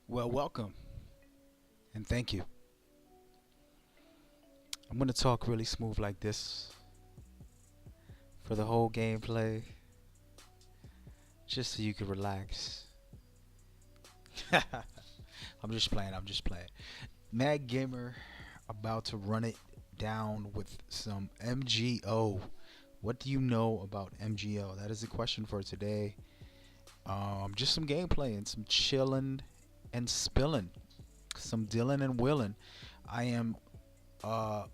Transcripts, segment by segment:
Well, welcome and thank you. I'm going to talk really smooth like this for the whole gameplay, just so you can relax. I'm just playing, I'm just playing. Mad Gamer about to run it down with some MGO. What do you know about MGO? That is the question for today. Just some gameplay and some chilling and spilling. Some Dylan and Willin. I am a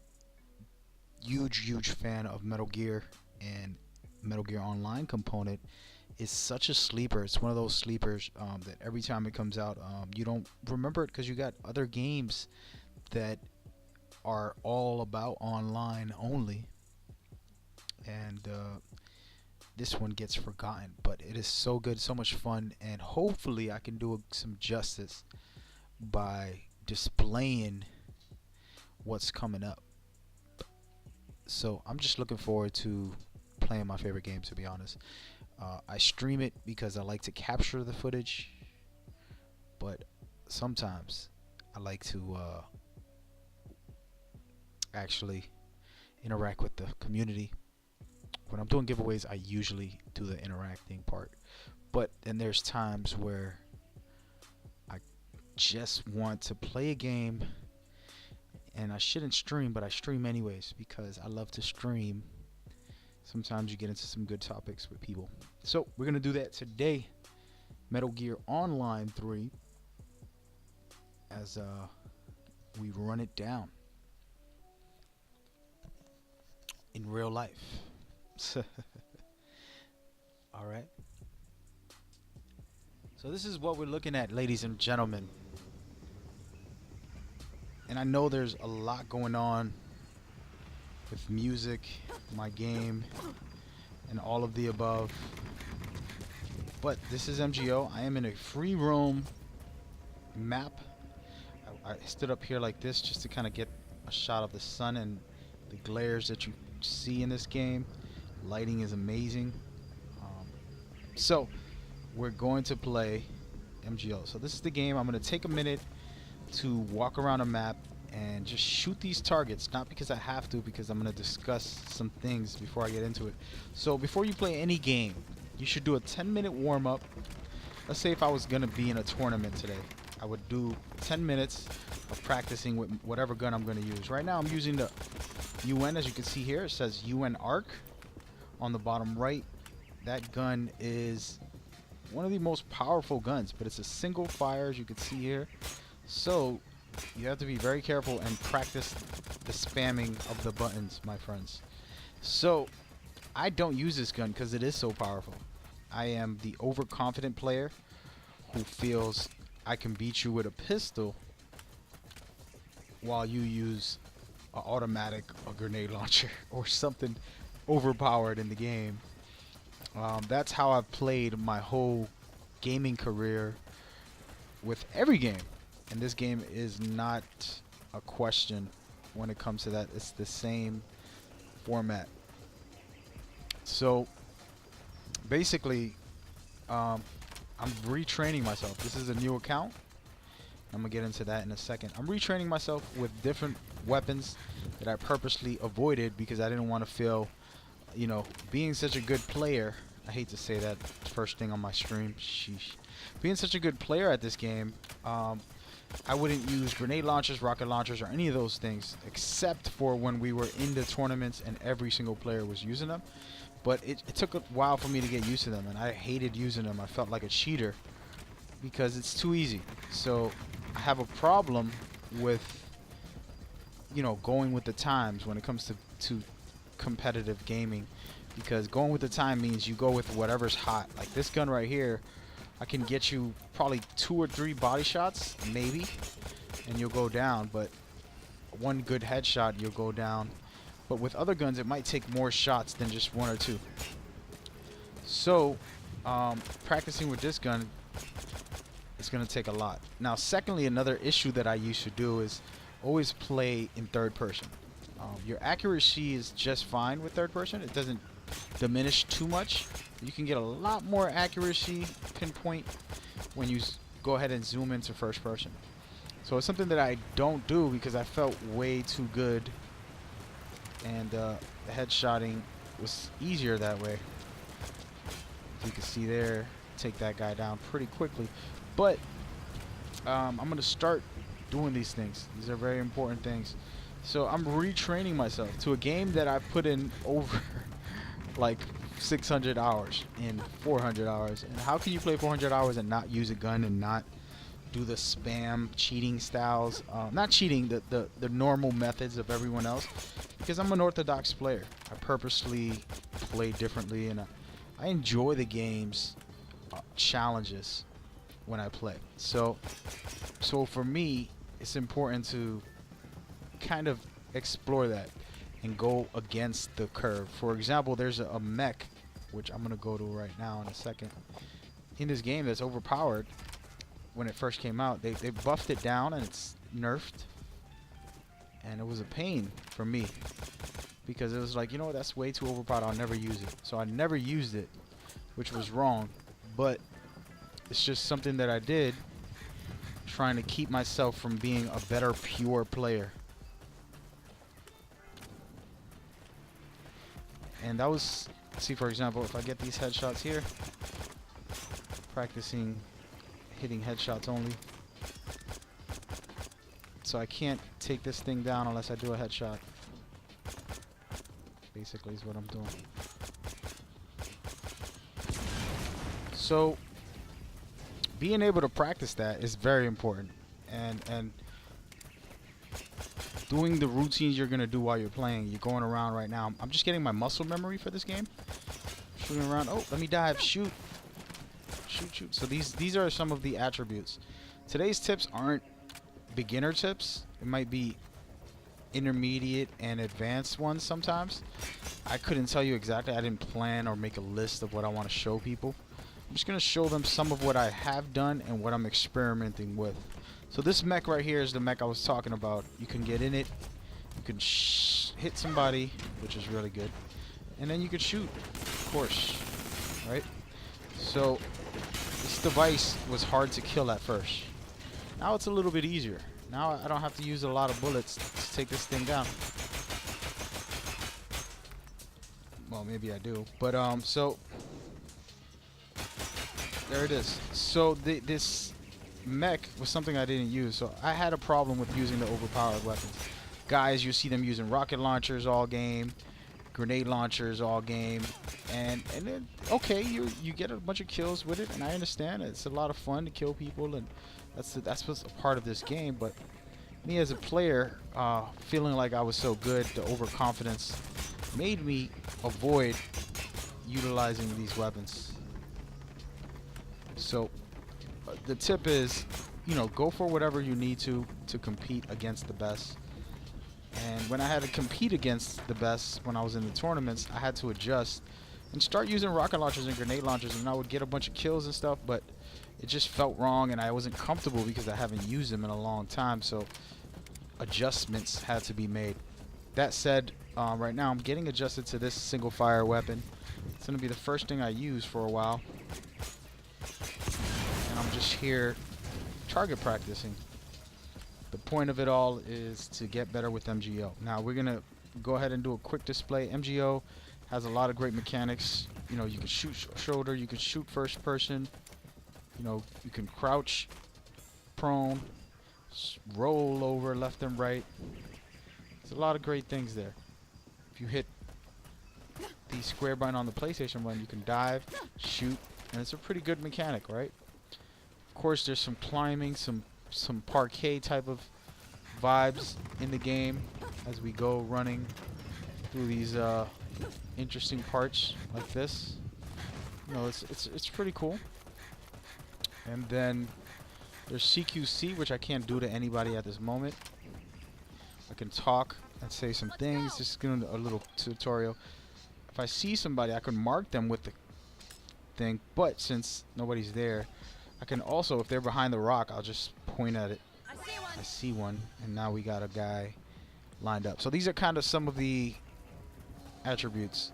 huge fan of Metal Gear, and Metal Gear Online component is such a sleeper. It's one of those sleepers that every time it comes out, you don't remember it because you got other games that are all about online only, and this one gets forgotten. But it is so good, so much fun, and hopefully I can do some justice by displaying what's coming up. So I'm just looking forward to playing my favorite game, to be honest. I stream it because I like to capture the footage, but sometimes I like to actually interact with the community. When I'm doing giveaways, I usually do the interacting part, but then there's times where I just want to play a game, and I shouldn't stream, but I stream anyways because I love to stream. Sometimes you get into some good topics with people. So we're going to do that today. Metal Gear Online 3 as we run it down in real life. Alright. So this is what we're looking at, ladies and gentlemen. And I know there's a lot going on with music, my game, and all of the above. But this is MGO. I am in a free roam map. I stood up here like this just to kind of get a shot of the sun and the glares that you see in this game. Lighting is amazing. So we're going to play MGO. So this is the game. I'm going to take a minute to walk around a map and just shoot these targets, not because I have to, because I'm going to discuss some things before I get into it. So before you play any game, you should do a 10-minute warm-up. Let's say if I was going to be in a tournament today, I would do 10 minutes of practicing with whatever gun I'm going to use. Right now I'm using the UN, as you can see here. It says UN ARC on the bottom right. That gun is one of the most powerful guns, but it's a single fire, as you can see here. So you have to be very careful and practice the spamming of the buttons, my friends. So I don't use this gun because it is so powerful. I am the overconfident player who feels I can beat you with a pistol while you use an automatic, a grenade launcher, or something overpowered in the game. That's how I've played my whole gaming career with every game. And this game is not a question when it comes to that. It's the same format. So basically, I'm retraining myself. This is a new account. I'm going to get into that in a second. I'm retraining myself with different weapons that I purposely avoided because I didn't want to feel, you know, being such a good player. I hate to say that first thing on my stream. Sheesh. Being such a good player at this game, I wouldn't use grenade launchers, rocket launchers, or any of those things, except for when we were in the tournaments and every single player was using them. But it took a while for me to get used to them, and I hated using them. I felt like a cheater because it's too easy. So I have a problem with, you know, going with the times when it comes to competitive gaming, because going with the time means you go with whatever's hot. Like this gun right here, I can get you probably 2 or 3 body shots, maybe, and you'll go down. But one good headshot, you'll go down. But with other guns, it might take more shots than just 1 or 2. So, practicing with this gun, it's going to take a lot. Now, secondly, another issue that I used to do is always play in third person. Your accuracy is just fine with third person. It doesn't diminish too much. You can get a lot more accuracy pinpoint when you go ahead and zoom into first person. So it's something that I don't do because I felt way too good, and the headshotting was easier that way. As you can see there, take that guy down pretty quickly. But I'm going to start doing these things. These are very important things. So I'm retraining myself to a game that I've put in over like 600 hours in 400 hours. And how can you play 400 hours and not use a gun and not do the spam cheating styles? Not cheating, the normal methods of everyone else. Because I'm an orthodox player. I purposely play differently, and I enjoy the game's challenges when I play. So for me, it's important to kind of explore that and go against the curve. For example, there's a mech, which I'm gonna go to right now in a second, in this game that's overpowered. When it first came out, they buffed it down and it's nerfed, and it was a pain for me because it was like, you know what, that's way too overpowered, I'll never use it. So I never used it, which was wrong, but it's just something that I did, trying to keep myself from being a better pure player. And that was, see, for example, if I get these headshots here, practicing hitting headshots only. So I can't take this thing down unless I do a headshot. Basically is what I'm doing. So being able to practice that is very important, and doing the routines you're gonna do while you're playing. You're going around right now. I'm just getting my muscle memory for this game. Shooting around. Oh, let me dive. Shoot. Shoot. So these are some of the attributes. Today's tips aren't beginner tips. It might be intermediate and advanced ones sometimes. I couldn't tell you exactly. I didn't plan or make a list of what I want to show people. I'm just going to show them some of what I have done and what I'm experimenting with. So this mech right here is the mech I was talking about. You can get in it. You can hit somebody, which is really good. And then you can shoot, of course. Right? So this device was hard to kill at first. Now it's a little bit easier. Now I don't have to use a lot of bullets to take this thing down. Well, maybe I do. But so there it is. So this mech was something I didn't use. So I had a problem with using the overpowered weapons. Guys, you see them using rocket launchers all game, grenade launchers all game, and then okay, you get a bunch of kills with it, and I understand it's a lot of fun to kill people, and that's what's a part of this game. But me as a player, feeling like I was so good, the overconfidence made me avoid utilizing these weapons. So the tip is, you know, go for whatever you need to compete against the best. And when I had to compete against the best when I was in the tournaments, I had to adjust and start using rocket launchers and grenade launchers, and I would get a bunch of kills and stuff, but it just felt wrong, and I wasn't comfortable because I haven't used them in a long time. So adjustments had to be made. That said, right now I'm getting adjusted to this single fire weapon. It's going to be the first thing I use for a while, and I'm just here target practicing. The point of it all is to get better with M-Go. Now we're going to go ahead and do a quick display. M-Go has a lot of great mechanics. You know, you can shoot shoulder, you can shoot first person, you know, you can crouch, prone, roll over left and right. There's a lot of great things there. If you hit the square button on the PlayStation one, you can dive, shoot, and it's a pretty good mechanic, right? Of course, there's some climbing, some parquet type of vibes in the game as we go running through these interesting parts like this. You know, it's pretty cool. And then there's CQC, which I can't do to anybody at this moment. I can talk and say some things. Just giving a little tutorial. If I see somebody, I can mark them with the thing, but since nobody's there, I can also, if they're behind the rock, I'll just point at it. I see one, and now we got a guy lined up. So these are kind of some of the attributes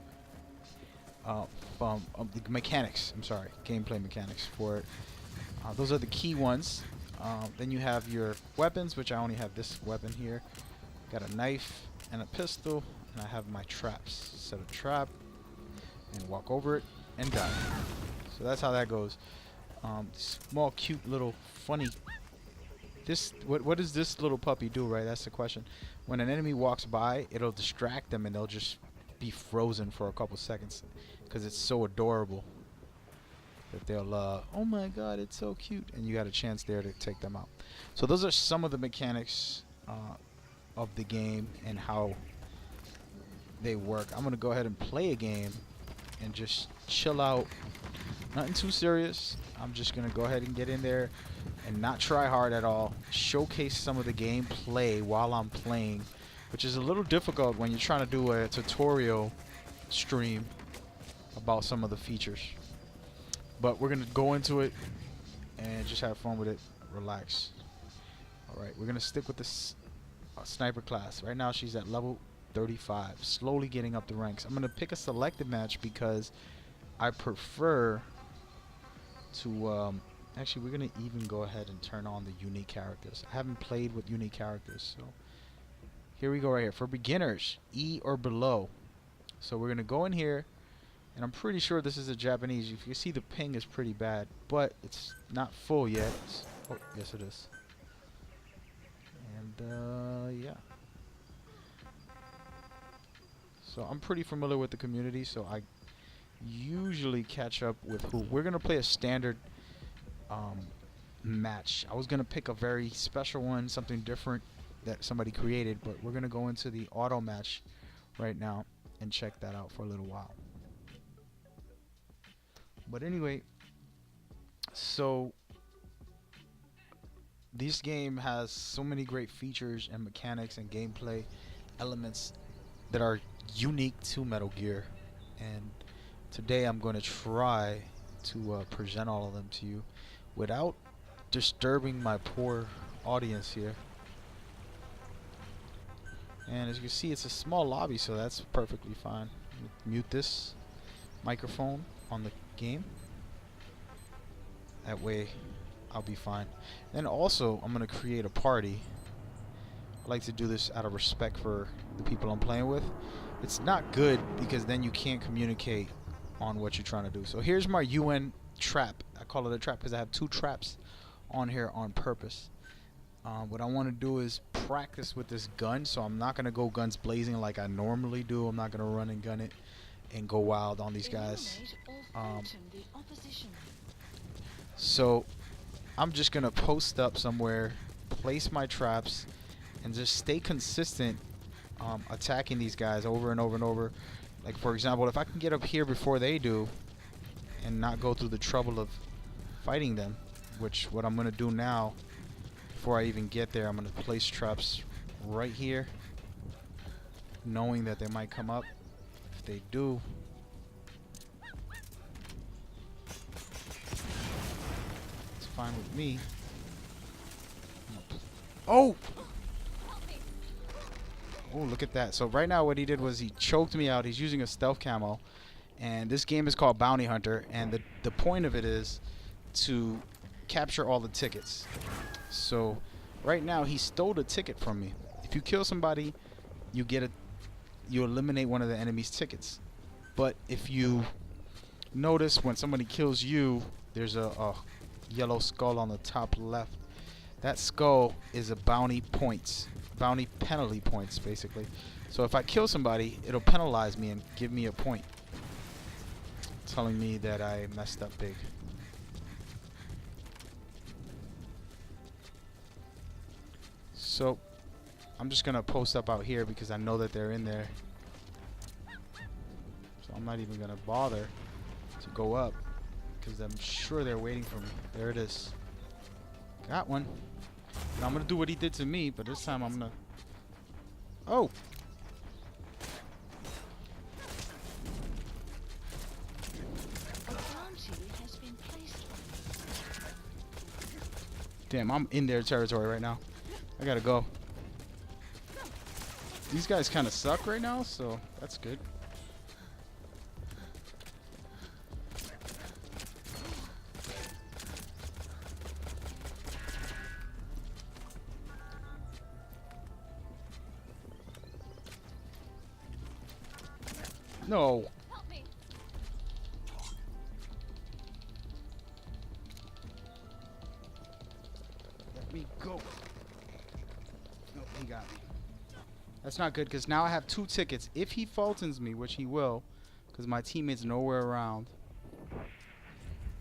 from the mechanics. I'm sorry, gameplay mechanics for it. Those are the key ones. Then you have your weapons, which I only have this weapon here. Got a knife and a pistol, and I have my traps. Set a trap and walk over it and die. So that's how that goes. Small, cute, little, funny. What does this little puppy do, right? That's the question. When an enemy walks by, it'll distract them, and they'll just be frozen for a couple seconds because it's so adorable that they'll, oh my god, it's so cute, and you got a chance there to take them out. So those are some of the mechanics of the game and how they work. I'm gonna go ahead and play a game and just chill out. Nothing too serious. I'm just gonna go ahead and get in there and not try hard at all. Showcase some of the gameplay while I'm playing, which is a little difficult when you're trying to do a tutorial stream about some of the features. But we're gonna go into it and just have fun with it. Relax. Alright, we're gonna stick with this sniper class. Right now she's at level 35, slowly getting up the ranks. I'm gonna pick a selected match because I prefer to actually, we're gonna even go ahead and turn on the unique characters. I haven't played with unique characters, so here we go. Right here for beginners, E or below. So we're gonna go in here, and I'm pretty sure this is a Japanese. If you see, the ping is pretty bad, but it's not full yet. Oh, yes it is. And yeah. So I'm pretty familiar with the community, so I usually catch up with who. We're gonna play a standard match. I was gonna pick a very special one, something different that somebody created, but we're gonna go into the auto match right now and check that out for a little while. But anyway, so this game has so many great features and mechanics and gameplay elements that are unique to Metal Gear, and today I'm going to try to present all of them to you without disturbing my poor audience here. And as you can see, it's a small lobby, so that's perfectly fine. Mute this microphone on the game. That way I'll be fine. And also, I'm going to create a party. I like to do this out of respect for the people I'm playing with. It's not good because then you can't communicate on what you're trying to do. So here's my UN trap. I call it a trap because I have 2 traps on here on purpose. What I want to do is practice with this gun, so I'm not going to go guns blazing like I normally do. I'm not going to run and gun it and go wild on these guys. So I'm just going to post up somewhere, place my traps, and just stay consistent attacking these guys over and over and over. Like, for example, if I can get up here before they do and not go through the trouble of fighting them, which what I'm going to do now before I even get there, I'm going to place traps right here, knowing that they might come up. If they do, it's fine with me. Oh! Oh, look at that. So right now what he did was he choked me out. He's using a stealth camo. And this game is called Bounty Hunter. And the point of it is to capture all the tickets. So right now he stole a ticket from me. If you kill somebody, you eliminate one of the enemy's tickets. But if you notice, when somebody kills you, there's a yellow skull on the top left. That skull is a bounty penalty points, basically. So if I kill somebody, it'll penalize me and give me a point, telling me that I messed up big. So I'm just gonna post up out here because I know that they're in there. So I'm not even gonna bother to go up because I'm sure they're waiting for me. There it is. Got one. And I'm gonna do what he did to me, but this time I'm gonna... Oh! Damn, I'm in their territory right now. I gotta go. These guys kind of suck right now, so that's good. No. Help me. Let me go. No, he got me. That's not good because now I have 2 tickets. If he Fultons me, which he will, because my teammate's nowhere around,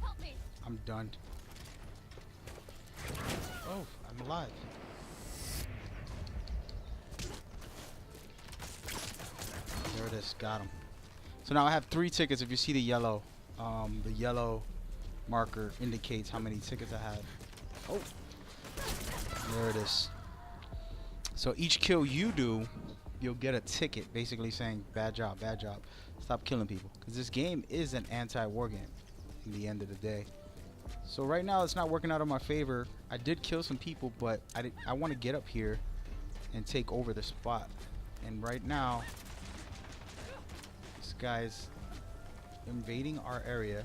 Help me. I'm done. Oh, I'm alive. There it is. Got him. So now I have 3 tickets. If you see the yellow marker indicates how many tickets I have. Oh, there it is. So each kill you do, you'll get a ticket basically saying bad job, stop killing people, because this game is an anti-war game in the end of the day. So right now it's not working out in my favor. I did kill some people, but I want to get up here and take over the spot. And right now this guy's invading our area.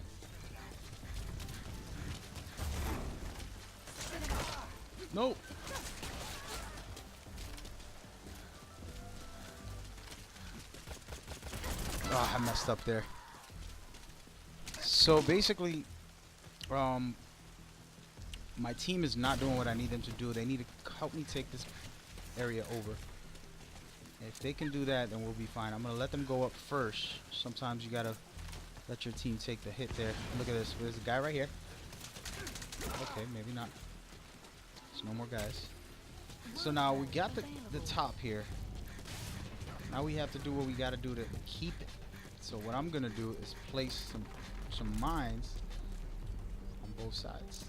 No. Oh, I messed up there. So basically, my team is not doing what I need them to do. They need to help me take this area over. If they can do that, then we'll be fine. I'm gonna let them go up first. Sometimes you gotta let your team take the hit there. Look at this. There's a guy right here. Okay, maybe not. There's no more guys. So now we got the top here. Now we have to do what we gotta do to keep it. So what I'm gonna do is place some mines on both sides.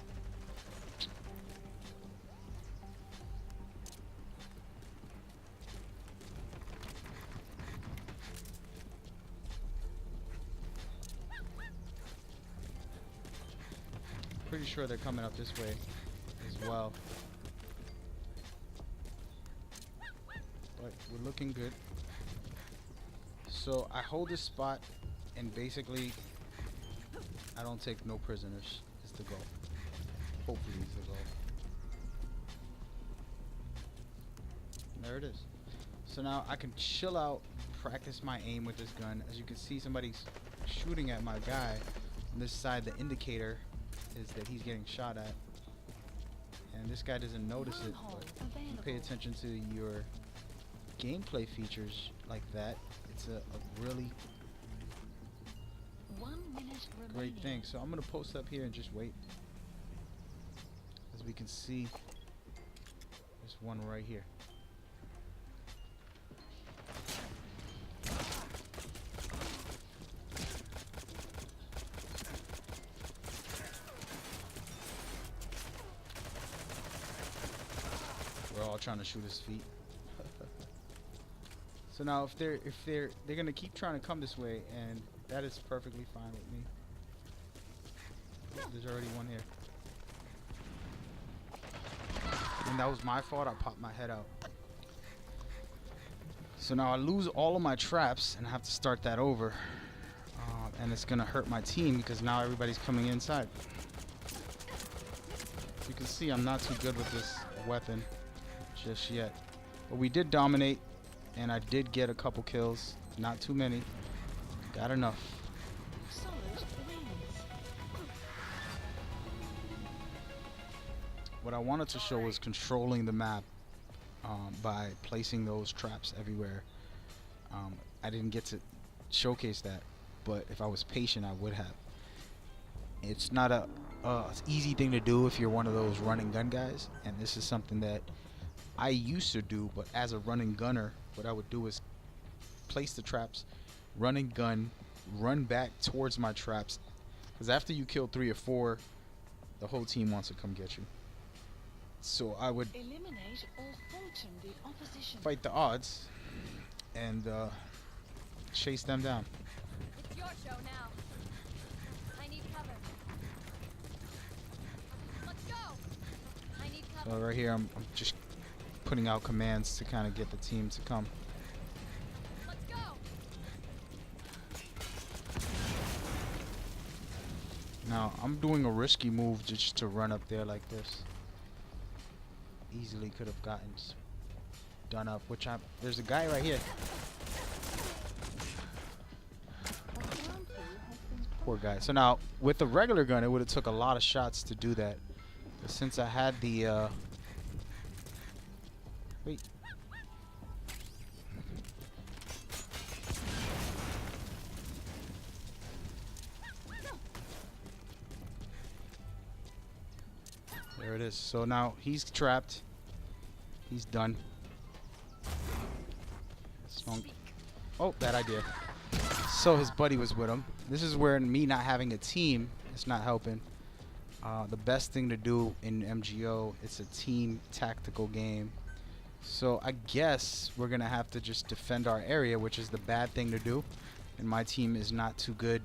Pretty sure they're coming up this way as well. But we're looking good. So I hold this spot, and basically I don't take no prisoners is the goal. Hopefully is the goal. There it is. So now I can chill out, practice my aim with this gun. As you can see, somebody's shooting at my guy. On this side, the indicator is that he's getting shot at. And this guy doesn't notice it, but if you pay attention to your gameplay features like that, it's a really great thing. So I'm gonna post up here and just wait. As we can see, there's one right here. We're all trying to shoot his feet. So now if they're gonna keep trying to come this way, and that is perfectly fine with me. There's already one here. And that was my fault. I popped my head out. So now I lose all of my traps and I have to start that over. And it's gonna hurt my team because now everybody's coming inside. You can see I'm not too good with this weapon just yet. But we did dominate, and I did get a couple kills. Not too many. Got enough. What I wanted to show was controlling the map by placing those traps everywhere. I didn't get to showcase that, but if I was patient, I would have. It's not a easy thing to do if you're one of those run and gun guys, and this is something that I used to do. But as a run and gunner, what I would do is place the traps, run and gun, run back towards my traps, because after you kill 3 or 4, the whole team wants to come get you. So I would fight the odds and chase them down. It's your show now. I need cover. Let's go. I need cover. So right here, I'm just putting out commands to kind of get the team to come. Let's go. Now I'm doing a risky move just to run up there like this. Easily could have gotten done up, there's a guy right here. Poor guy. So now, with the regular gun, it would have took a lot of shots to do that. But since I had the, wait. There it is. So now he's trapped. He's done. Oh, bad idea. So his buddy was with him. This is where me not having a team is not helping. The best thing to do in MGO, it's a team tactical game. So I guess we're going to have to just defend our area, which is the bad thing to do. And my team is not too good.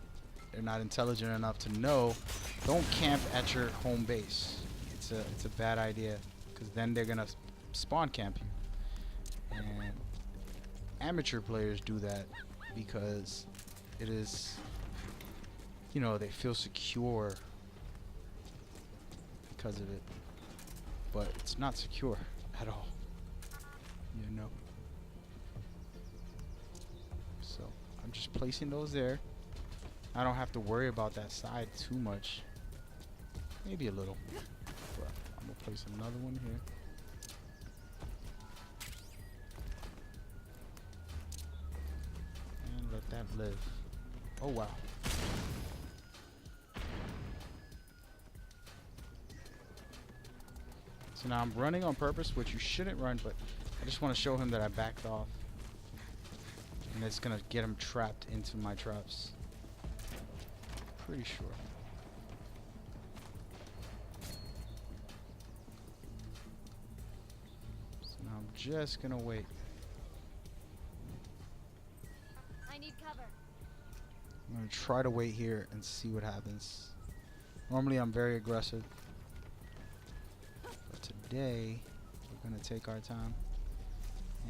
They're not intelligent enough to know. Don't camp at your home base. It's a bad idea, because then they're going to spawn camp you. And amateur players do that because it is, you know, they feel secure because of it, but it's not secure at all, you know. So I'm just placing those there. I don't have to worry about that side too much, maybe a little, but I'm gonna place another one here. Let that live. Oh wow. So now I'm running on purpose, which you shouldn't run, but I just want to show him that I backed off. And it's gonna get him trapped into my traps. Pretty sure. So now I'm just gonna wait. I need cover. I'm gonna try to wait here and see what happens. Normally I'm very aggressive, but today we're gonna take our time.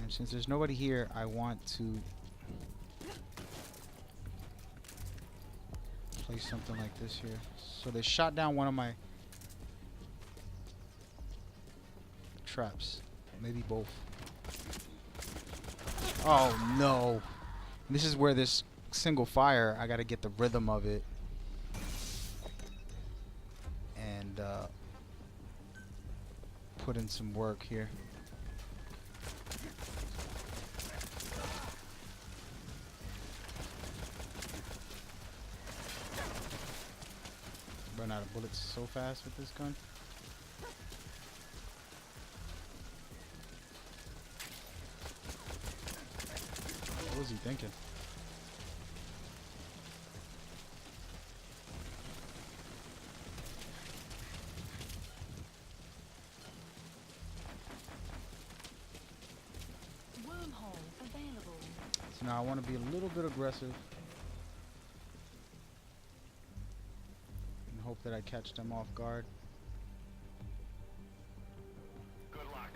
And since there's nobody here, I want to place something like this here. So they shot down one of my traps, maybe both. Oh no! This is where this single fire, I gotta get the rhythm of it and put in some work here. Run out of bullets so fast with this gun. What was he thinking? So now I want to be a little bit aggressive and hope that I catch them off guard. Good luck.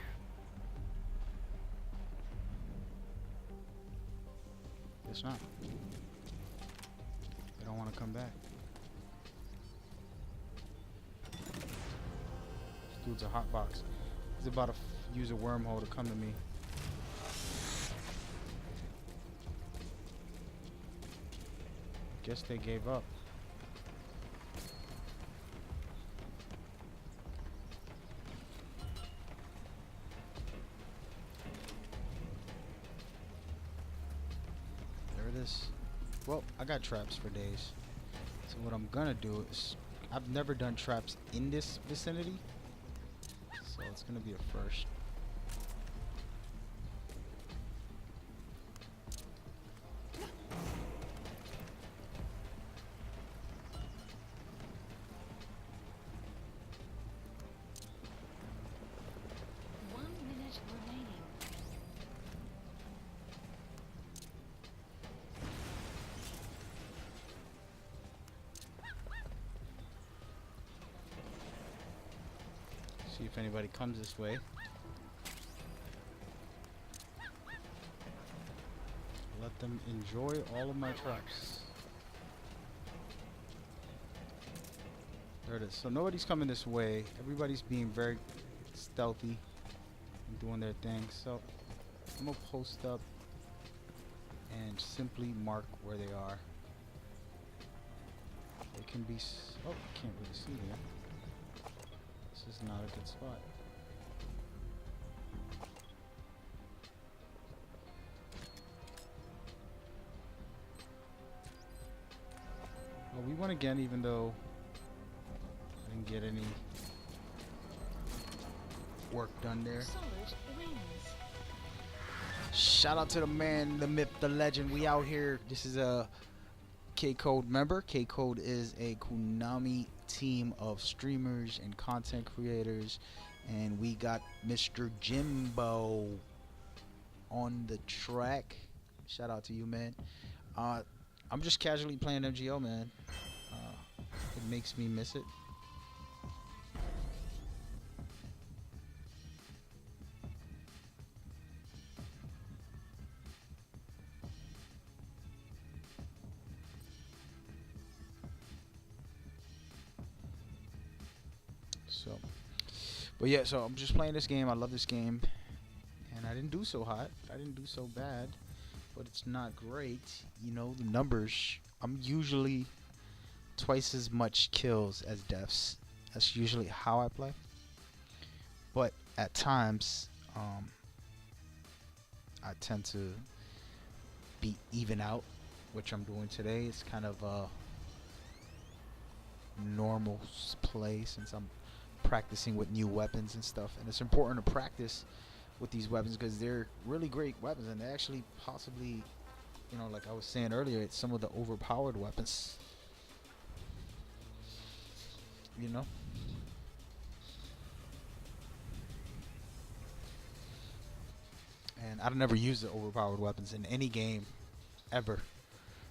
Guess not. They don't want to come back. This dude's a hot box. He's about to use a wormhole to come to me. Guess they gave up. There it is. Well, I got traps for days. So what I'm gonna do is, I've never done traps in this vicinity, so it's gonna be a first. See if anybody comes this way. Let them enjoy all of my traps. There it is. So nobody's coming this way. Everybody's being very stealthy and doing their thing. So I'm gonna post up and simply mark where they are. can be. Oh, can't really see here. This is not a good spot. Well, we won again, even though I didn't get any work done there. Shout out to the man, the myth, the legend. We out here. This is a K-Code member. K-Code is a Konami team of streamers and content creators. And we got Mr. Jimbo on the track. Shout out to you, man. I'm just casually playing MGO, man. It makes me miss it. So, but yeah, so I'm just playing this game. I love this game, and I didn't do so hot. I didn't do so bad, but it's not great. You know, the numbers. I'm usually twice as much kills as deaths. That's usually how I play. But at times, I tend to be even out, which I'm doing today. It's kind of a normal play since I'm practicing with new weapons and stuff, and it's important to practice with these weapons because they're really great weapons, and they actually possibly, you know, like I was saying earlier, it's some of the overpowered weapons, you know. And I've never used the overpowered weapons in any game ever.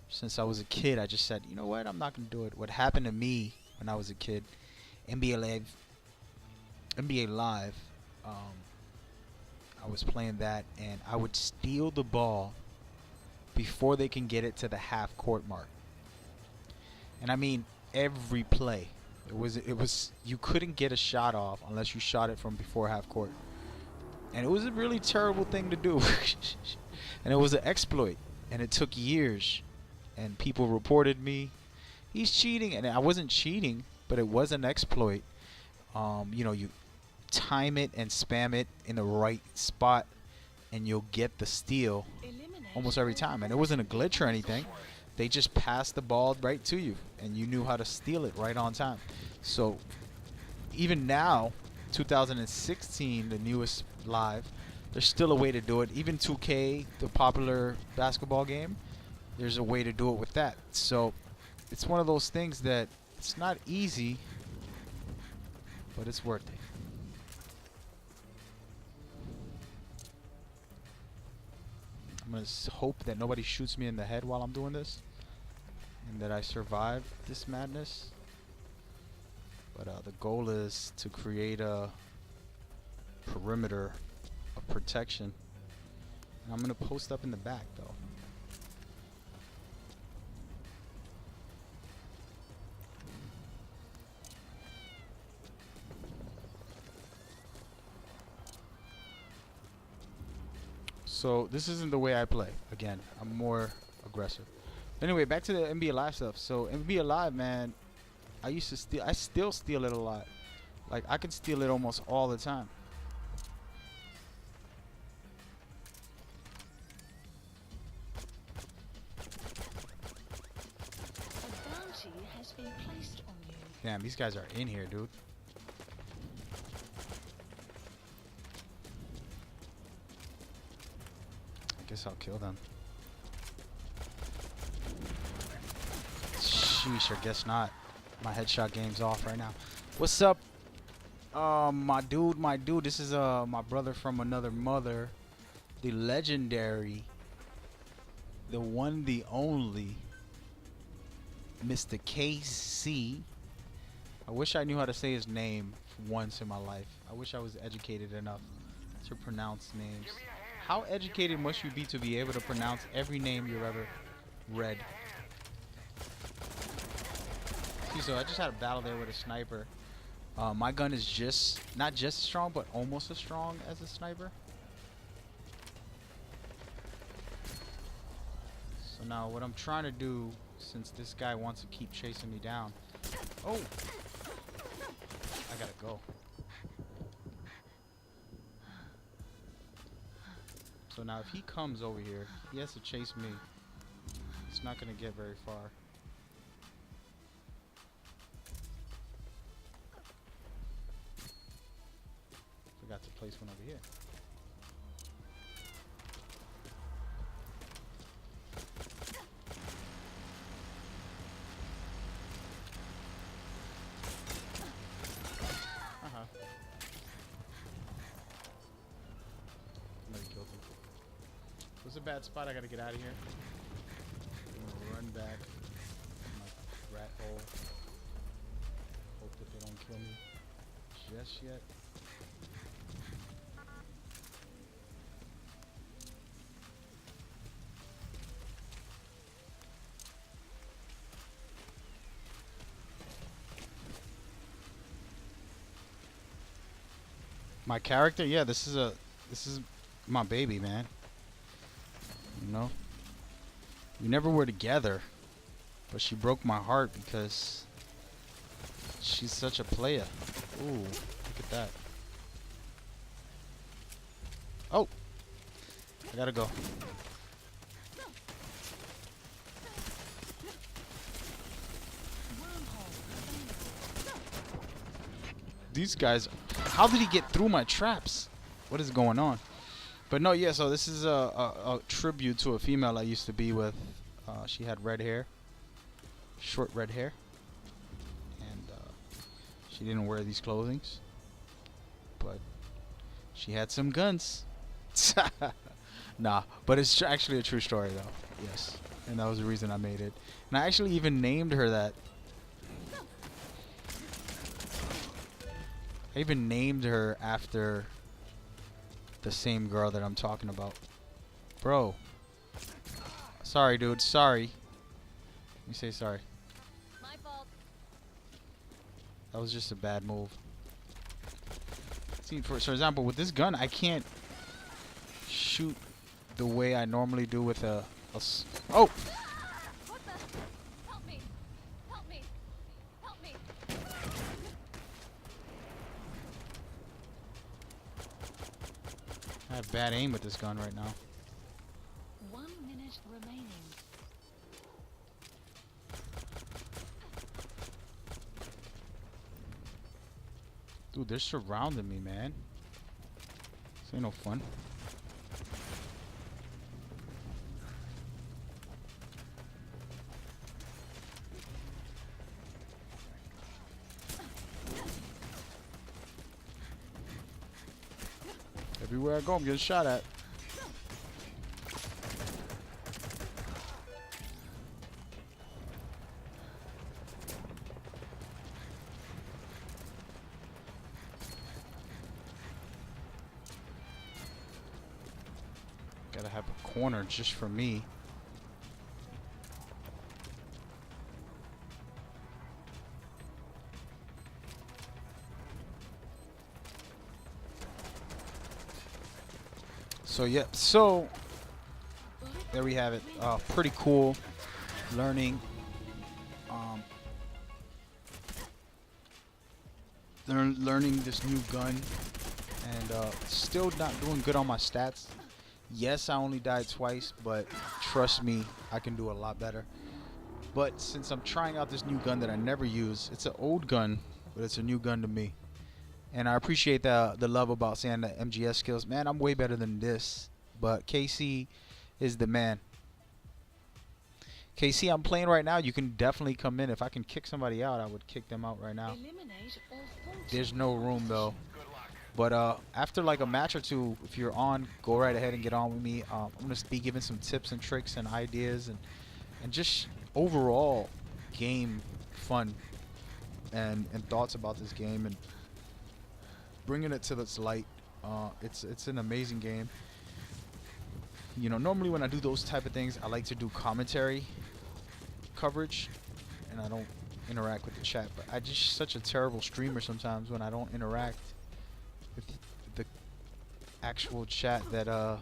Since I was a kid, I just said, you know what, I'm not gonna do it. What happened to me when I was a kid, NBA Live, I was playing that, and I would steal the ball before they can get it to the half court mark. And I mean every play. It was you couldn't get a shot off unless you shot it from before half court. And it was a really terrible thing to do. And it was an exploit, and it took years, and people reported me, he's cheating, and I wasn't cheating, but it was an exploit. You know, you time it and spam it in the right spot, and you'll get the steal almost every time. And it wasn't a glitch or anything. They just passed the ball right to you, and you knew how to steal it right on time. So even now, 2016, the newest live, there's still a way to do it. Even 2K, the popular basketball game, there's a way to do it with that. So it's one of those things that it's not easy, but it's worth it. I'm going to hope that nobody shoots me in the head while I'm doing this, and that I survive this madness. But the goal is to create a perimeter of protection. And I'm going to post up in the back, though. So this isn't the way I play. Again, I'm more aggressive. Anyway, back to the NBA Live stuff. So NBA Live, man, I used to steal. I still steal it a lot. Like, I can steal it almost all the time. A bounty has been placed on you. Damn, these guys are in here, dude. I guess I'll kill them. Sheesh, I guess not. My headshot game's off right now. What's up, my dude? This is my brother from another mother, the legendary, the one, the only, Mr. KC. I wish I knew how to say his name once in my life. I wish I was educated enough to pronounce names. How educated must you be to be able to pronounce every name you've ever read? So I just had a battle there with a sniper. My gun is not just as strong, but almost as strong as a sniper. So now what I'm trying to do, since this guy wants to keep chasing me down, Oh! I gotta go. So now if he comes over here, he has to chase me. It's not gonna get very far. Forgot to place one over here. Killed him. It was a bad spot. I gotta get out of here. I'm gonna run back to my rat hole. Hope that they don't kill me just yet. My character, yeah, this is my baby, man. You know, we never were together, but she broke my heart because she's such a player. Ooh, look at that. Oh, I gotta go. These guys, how did he get through my traps? What is going on? But no, yeah, so this is a tribute to a female I used to be with. She had red hair, short red hair, and she didn't wear these clothings, but she had some guns. Nah, but it's actually a true story though, yes, and that was the reason I made it. And I actually even named her that. I even named her after the same girl that I'm talking about. Bro. Sorry, dude. Sorry. Let me say sorry. My fault. That was just a bad move. See, for example, with this gun, I can't shoot the way I normally do with a oh! What the? Help me! Help me! Help me! I have bad aim with this gun right now. 1 minute remaining. Dude, they're surrounding me, man. This ain't no fun. Everywhere I go, I'm getting shot at. Gotta have a corner just for me. So yep, so there we have it. Pretty cool. Learning learning this new gun, and still not doing good on my stats. Yes, I only died twice, but trust me, I can do a lot better. But since I'm trying out this new gun that I never use, it's an old gun, but it's a new gun to me. And I appreciate the love about saying the MGS skills. Man, I'm way better than this. But KC is the man. KC, I'm playing right now. You can definitely come in. If I can kick somebody out, I would kick them out right now. Eliminate all faulty There's no room though. Good luck. But after like a match or two, if you're on, go right ahead and get on with me. I'm gonna be giving some tips and tricks and ideas and just overall game fun and thoughts about this game and bringing it to its light. It's an amazing game. You know, normally when I do those type of things, I like to do commentary coverage, and I don't interact with the chat. But I just such a terrible streamer sometimes when I don't interact with the actual chat that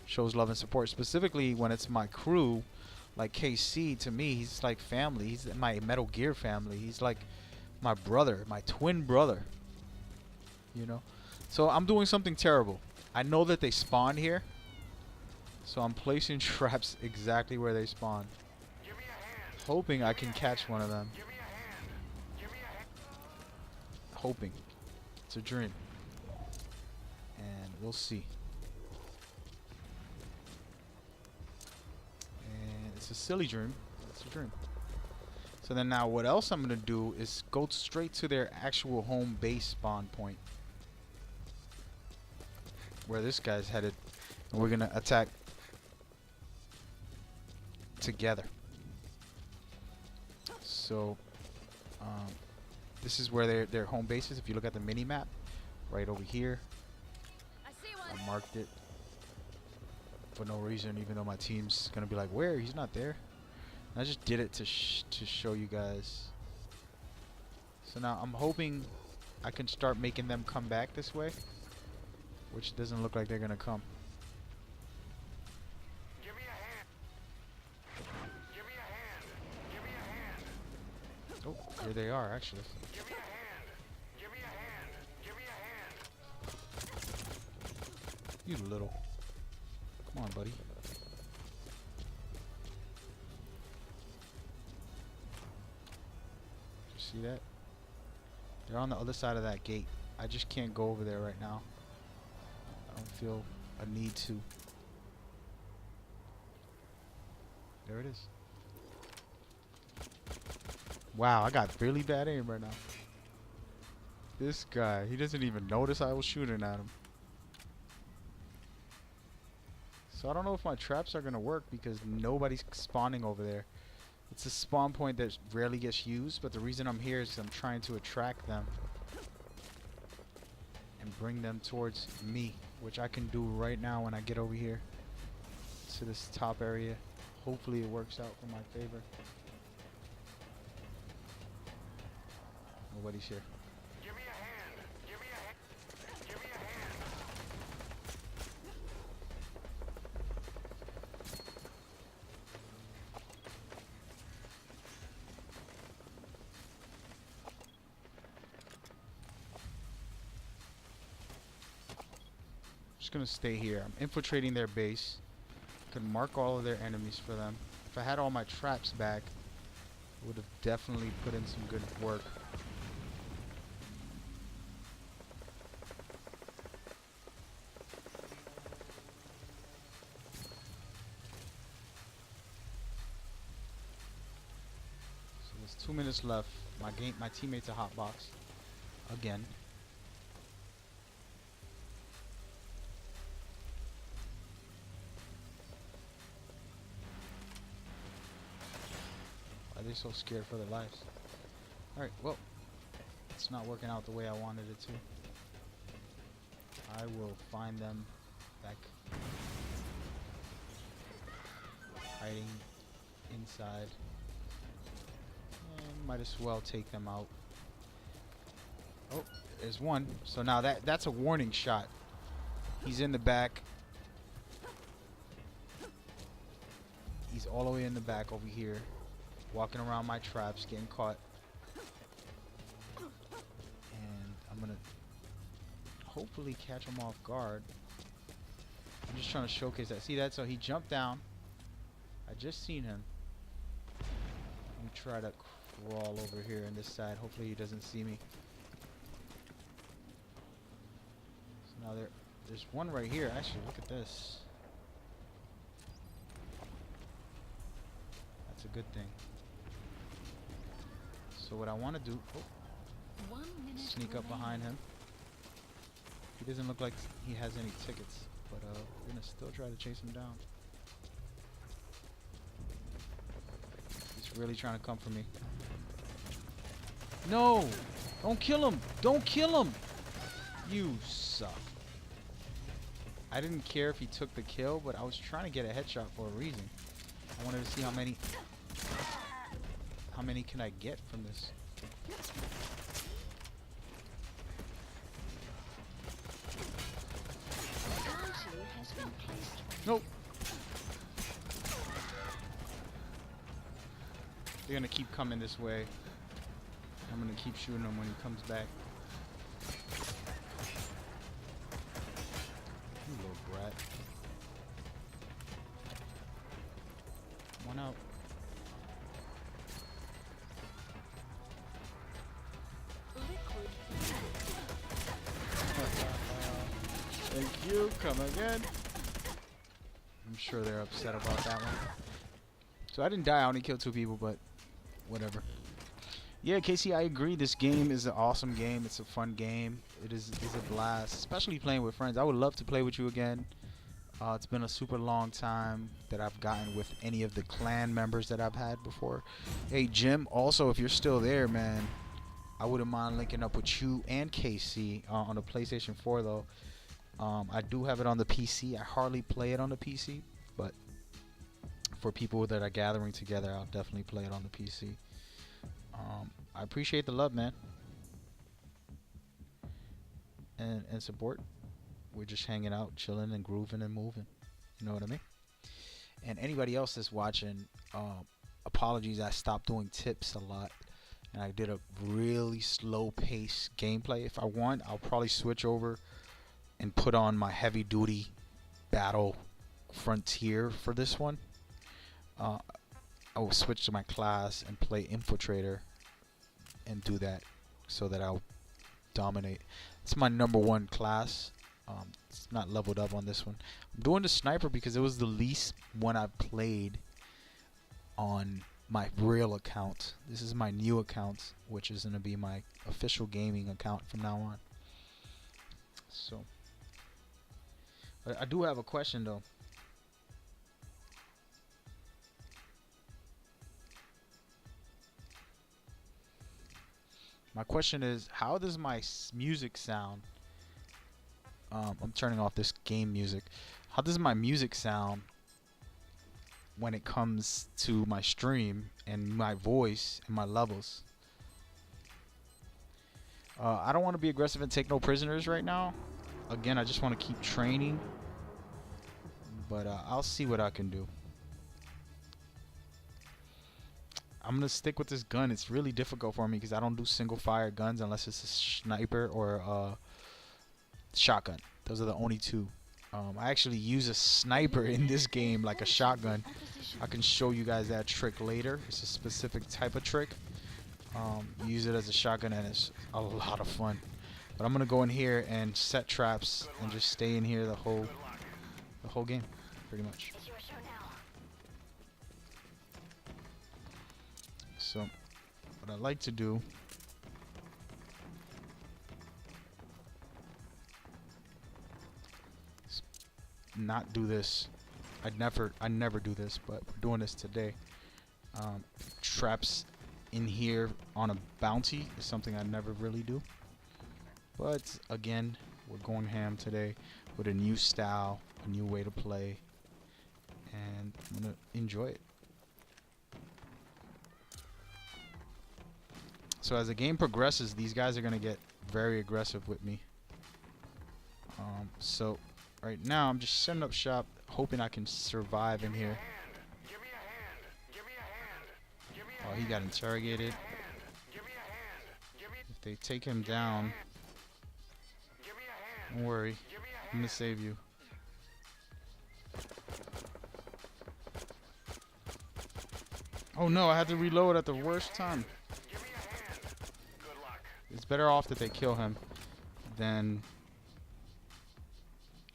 shows love and support. Specifically when it's my crew, Like KC, to me, he's like family. He's my Metal Gear family. He's like my brother, my twin brother. You know? So I'm doing something terrible. I know that they spawn here. So I'm placing traps exactly where they spawn. Give me a hand. Hoping I can catch one of them. Give me a hand. Give me a hand. Hoping. It's a dream. And we'll see. And it's a silly dream. It's a dream. So then now what else I'm going to do is go straight to their actual home base spawn point. Where this guy's headed. And we're going to attack together. So this is where their home base is. If you look at the mini map, right over here, I see one. I marked it for no reason, even though my team's gonna be like, where? He's not there. And I just did it to show you guys. So now I'm hoping I can start making them come back this way, which doesn't look like they're gonna come. Give me a hand. Give me a hand. Give me a hand. Oh, here they are actually. Give me a hand. Give me a hand. Give me a hand. You little. Come on, buddy. You see that? They're on the other side of that gate. I just can't go over there right now. I don't feel a need to. There it is. Wow, I got really bad aim right now. This guy, he doesn't even notice I was shooting at him. So I don't know if my traps are gonna work because nobody's spawning over there. It's a spawn point that rarely gets used, but the reason I'm here is I'm trying to attract them and bring them towards me, which I can do right now when I get over here to this top area. Hopefully it works out for my favor. Nobody's here. Give me a hand. Give me a hand. Give me a hand. Just gonna stay here. I'm infiltrating their base. Could mark all of their enemies for them. If I had all my traps back, I would have definitely put in some good work. So there's 2 minutes left. My teammates are hotbox again. Why are they so scared for their lives? Alright, well, it's not working out the way I wanted it to. I will find them back hiding inside. And might as well take them out. Oh, there's one. So now that's a warning shot. He's in the back. He's all the way in the back over here. Walking around my traps, getting caught. And I'm gonna hopefully catch him off guard. I'm just trying to showcase that. See that? So he jumped down. I just seen him. Let me try to crawl over here on this side. Hopefully he doesn't see me. So now there's one right here. Actually, look at this. That's a good thing. So what I want to do, sneak up behind him. He doesn't look like he has any tickets, but we're gonna still try to chase him down. He's really trying to come for me. No! Don't kill him! Don't kill him! You suck. I didn't care if he took the kill, but I was trying to get a headshot for a reason. I wanted to see how many can I get from this. Bounty has been placed on Nope. They're gonna keep coming this way. I'm gonna keep shooting him when he comes back. You little brat. One out. Liquid. Thank you. Come again. I'm sure they're upset about that one. So I didn't die. I only killed 2 people, but whatever. Yeah, Casey, I agree. This game is an awesome game. It's a fun game. It's a blast, especially playing with friends. I would love to play with you again. It's been a super long time that I've gotten with any of the clan members that I've had before. Hey, Jim, also, if you're still there, man, I wouldn't mind linking up with you and Casey on the PlayStation 4, though. I do have it on the PC. I hardly play it on the PC, but for people that are gathering together, I'll definitely play it on the PC. I appreciate the love, man, and support. We're just hanging out, chilling and grooving and moving. You know what I mean? And anybody else that's watching, apologies, I stopped doing tips a lot. And I did a really slow pace gameplay. If I want, I'll probably switch over and put on my heavy duty battle frontier for this one. I will switch to my class and play infiltrator and do that so that I'll dominate. It's my #1 class. It's not leveled up on this one. I'm doing the sniper because it was the least one I've played on my real account. This is my new account, which is going to be my official gaming account from now on. So, I do have a question though. My question is, how does my music sound? I'm turning off this game music. How does my music sound when it comes to my stream and my voice and my levels? I don't want to be aggressive and take no prisoners right now. Again, I just want to keep training. But I'll see what I can do. I'm going to stick with this gun. It's really difficult for me because I don't do single fire guns unless it's a sniper or a shotgun. Those are the only two. I actually use a sniper in this game like a shotgun. I can show you guys that trick later. It's a specific type of trick. Use it as a shotgun and it's a lot of fun. But I'm gonna go in here and set traps and just stay in here the whole game, pretty much. So what I like to do is not do this. I never do this, but we're doing this today. Traps in here on a bounty is something I never really do. But again, we're going ham today with a new style, a new way to play, and I'm gonna enjoy it. So as the game progresses, these guys are gonna get very aggressive with me. So right now I'm just setting up shop, hoping I can survive in here. Oh, he got interrogated. If they take him down, don't worry, I'm gonna save you. Oh no, I had to reload at the worst time. It's better off that they kill him than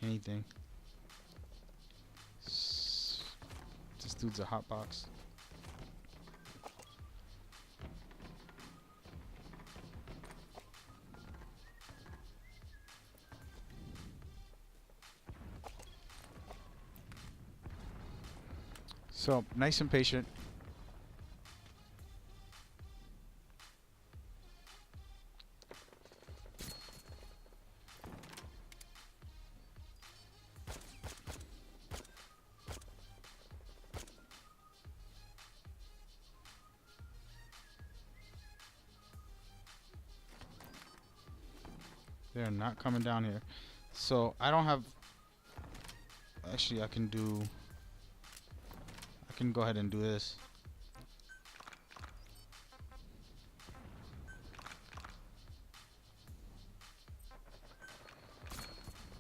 anything. This dude's a hotbox. So, nice and patient. They're not coming down here. So, I don't have... Actually, I can go ahead and do this.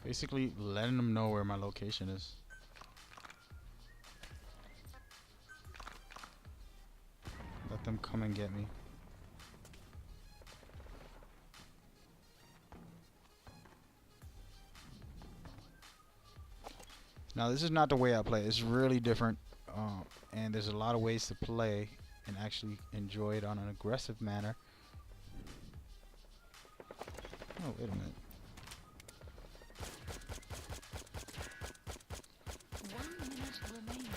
Basically letting them know where my location is. Let them come and get me. Now this is not the way I play. It's really different, and there's a lot of ways to play and actually enjoy it on an aggressive manner. Oh, wait a minute. 1 minute remaining.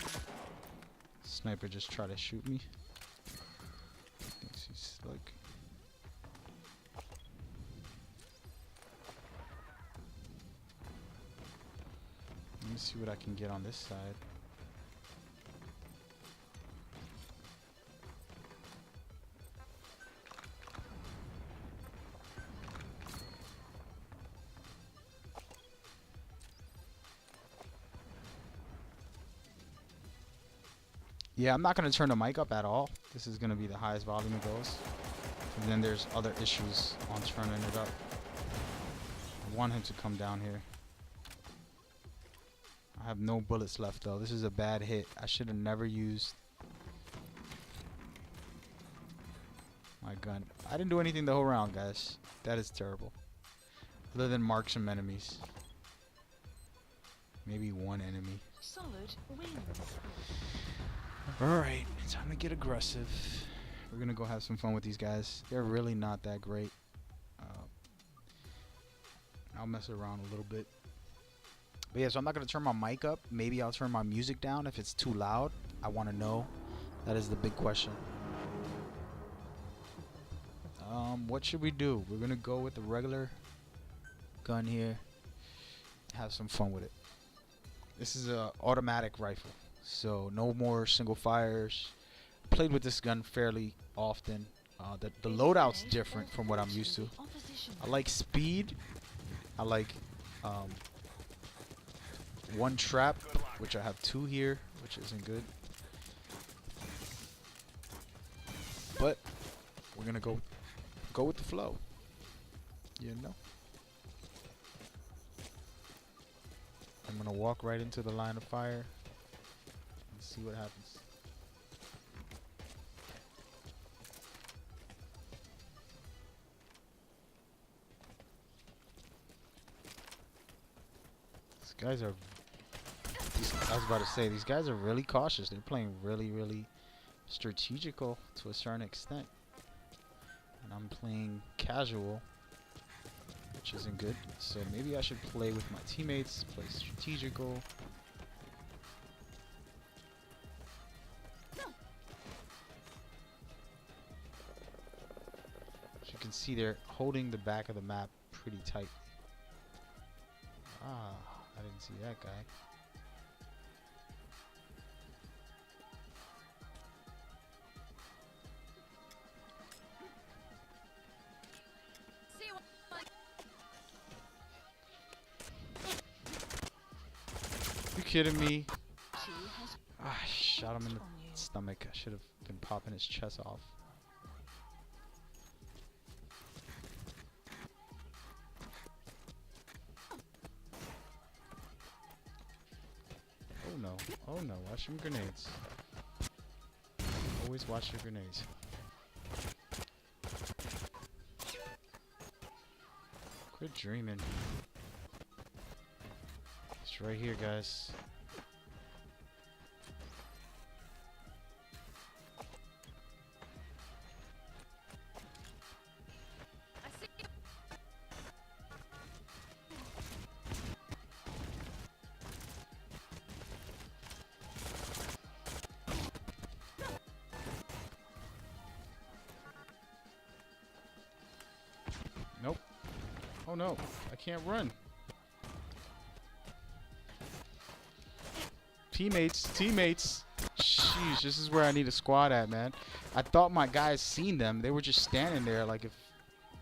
Sniper just tried to shoot me. Thinks he's like. Let me see what I can get on this side. Yeah, I'm not going to turn the mic up at all. This is going to be the highest volume it goes. And then there's other issues on turning it up. I want him to come down here. I have no bullets left though. This is a bad hit. I should have never used my gun. I didn't do anything the whole round, guys. That is terrible. Other than mark some enemies. Maybe one enemy. Solid wins. Alright, time to get aggressive. We're gonna go have some fun with these guys. They're really not that great. I'll mess around a little bit. But yeah, so I'm not gonna turn my mic up. Maybe I'll turn my music down if it's too loud. I wanna know. That is the big question. What should we do? We're gonna go with the regular gun here. Have some fun with it. This is a automatic rifle, so no more single fires. Played with this gun fairly often. The loadout's different from what I'm used to. I like speed. I like one trap, which I have 2 here, which isn't good. But we're gonna go with the flow. You know. I'm gonna walk right into the line of fire and see what happens. These guys are. I was about to say, these guys are really cautious. They're playing really, really strategical to a certain extent. And I'm playing casual, which isn't good. So maybe I should play with my teammates, play strategical. As you can see, they're holding the back of the map pretty tight. Ah, I didn't see that guy. See what? You kidding me? She has Ah, I shot him in the on you. stomach. I should have been popping his chest off. Oh no. Oh no. Watch your grenades. Always watch your grenades. Quit dreaming. It's right here, guys. I see you. Nope. Oh no. I can't run. Teammates. Sheesh, this is where I need a squad at, man. I thought my guys seen them. They were just standing there like if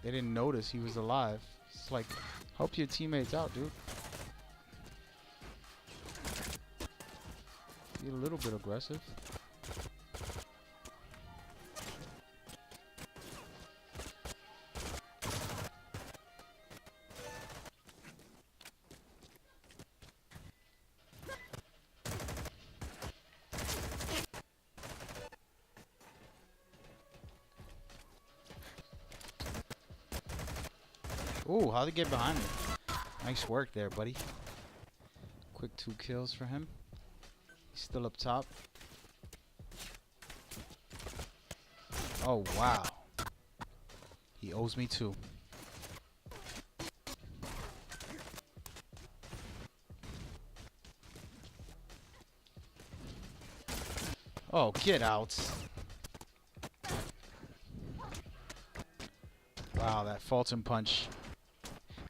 they didn't notice he was alive. It's like, help your teammates out, dude. Be a little bit aggressive. Ooh, how'd he get behind me? Nice work there, buddy. Quick 2 kills for him. He's still up top. Oh, wow. He owes me 2. Oh, get out. Wow, that Fulton punch.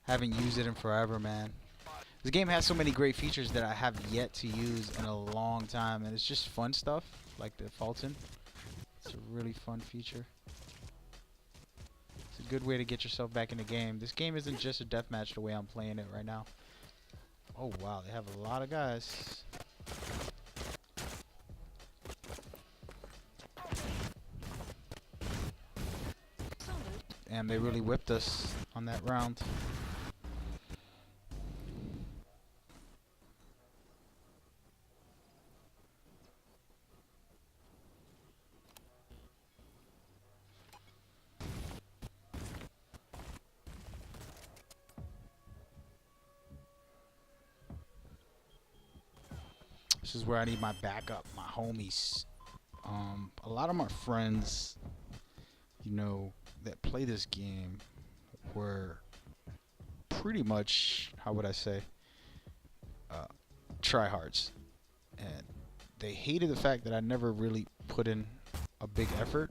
Haven't used it in forever, man. This game has so many great features that I have yet to use in a long time, and it's just fun stuff, like the Fulton. It's a really fun feature. It's a good way to get yourself back in the game. This game isn't just a deathmatch the way I'm playing it right now. Oh wow, they have a lot of guys. And they really whipped us on that round. This is where I need my backup, my homies. A lot of my friends, you know, that play this game were pretty much, how would I say, tryhards. And they hated the fact that I never really put in a big effort.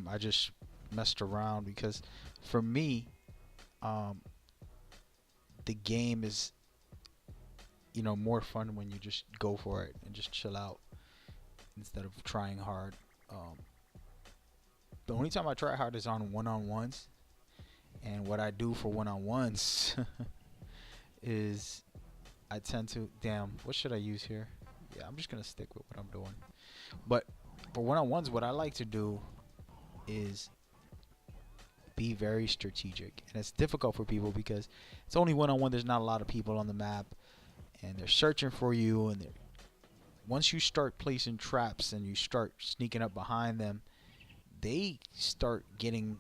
I just messed around because for me, the game is, you know, more fun when you just go for it and just chill out instead of trying hard. The only time I try hard is on one-on-ones, and what I do for one-on-ones is I tend to, damn, what should I use here? Yeah, I'm just gonna stick with what I'm doing. But for one-on-ones, what I like to do is be very strategic, and it's difficult for people because it's only one-on-one. There's not a lot of people on the map, and they're searching for you, and once you start placing traps and you start sneaking up behind them, they start getting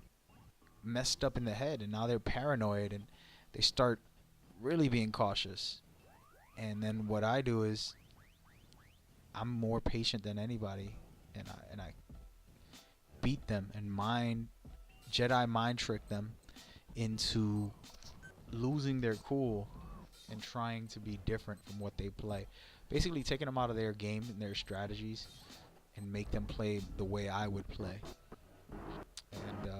messed up in the head, and now they're paranoid, and they start really being cautious. And then what I do is I'm more patient than anybody, and I beat them and Jedi mind trick them into losing their cool and trying to be different from what they play. Basically taking them out of their game and their strategies and make them play the way I would play. And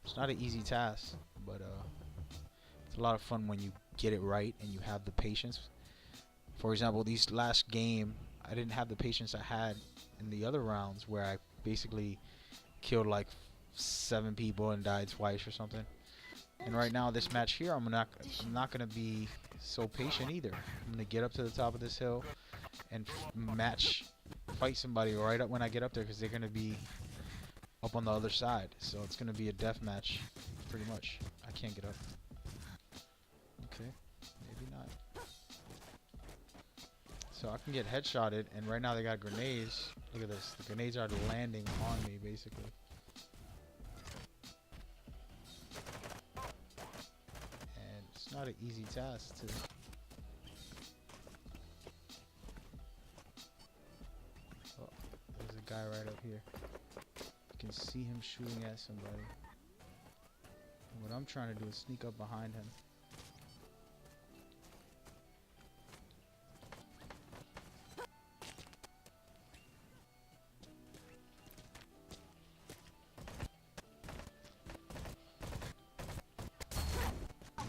it's not an easy task, but it's a lot of fun when you get it right and you have the patience. For example, these last game, I didn't have the patience I had in the other rounds where I basically killed like 7 people and died twice or something. And right now, this match here, I'm not gonna be so patient either. I'm gonna get up to the top of this hill and fight somebody right up when I get up there, because they're gonna be up on the other side. So it's gonna be a death match, pretty much. I can't get up. Okay, maybe not. So I can get headshotted, and right now they got grenades. Look at this. The grenades are landing on me, basically. And it's not an easy task to... Oh, there's a guy right up here. You can see him shooting at somebody. And what I'm trying to do is sneak up behind him.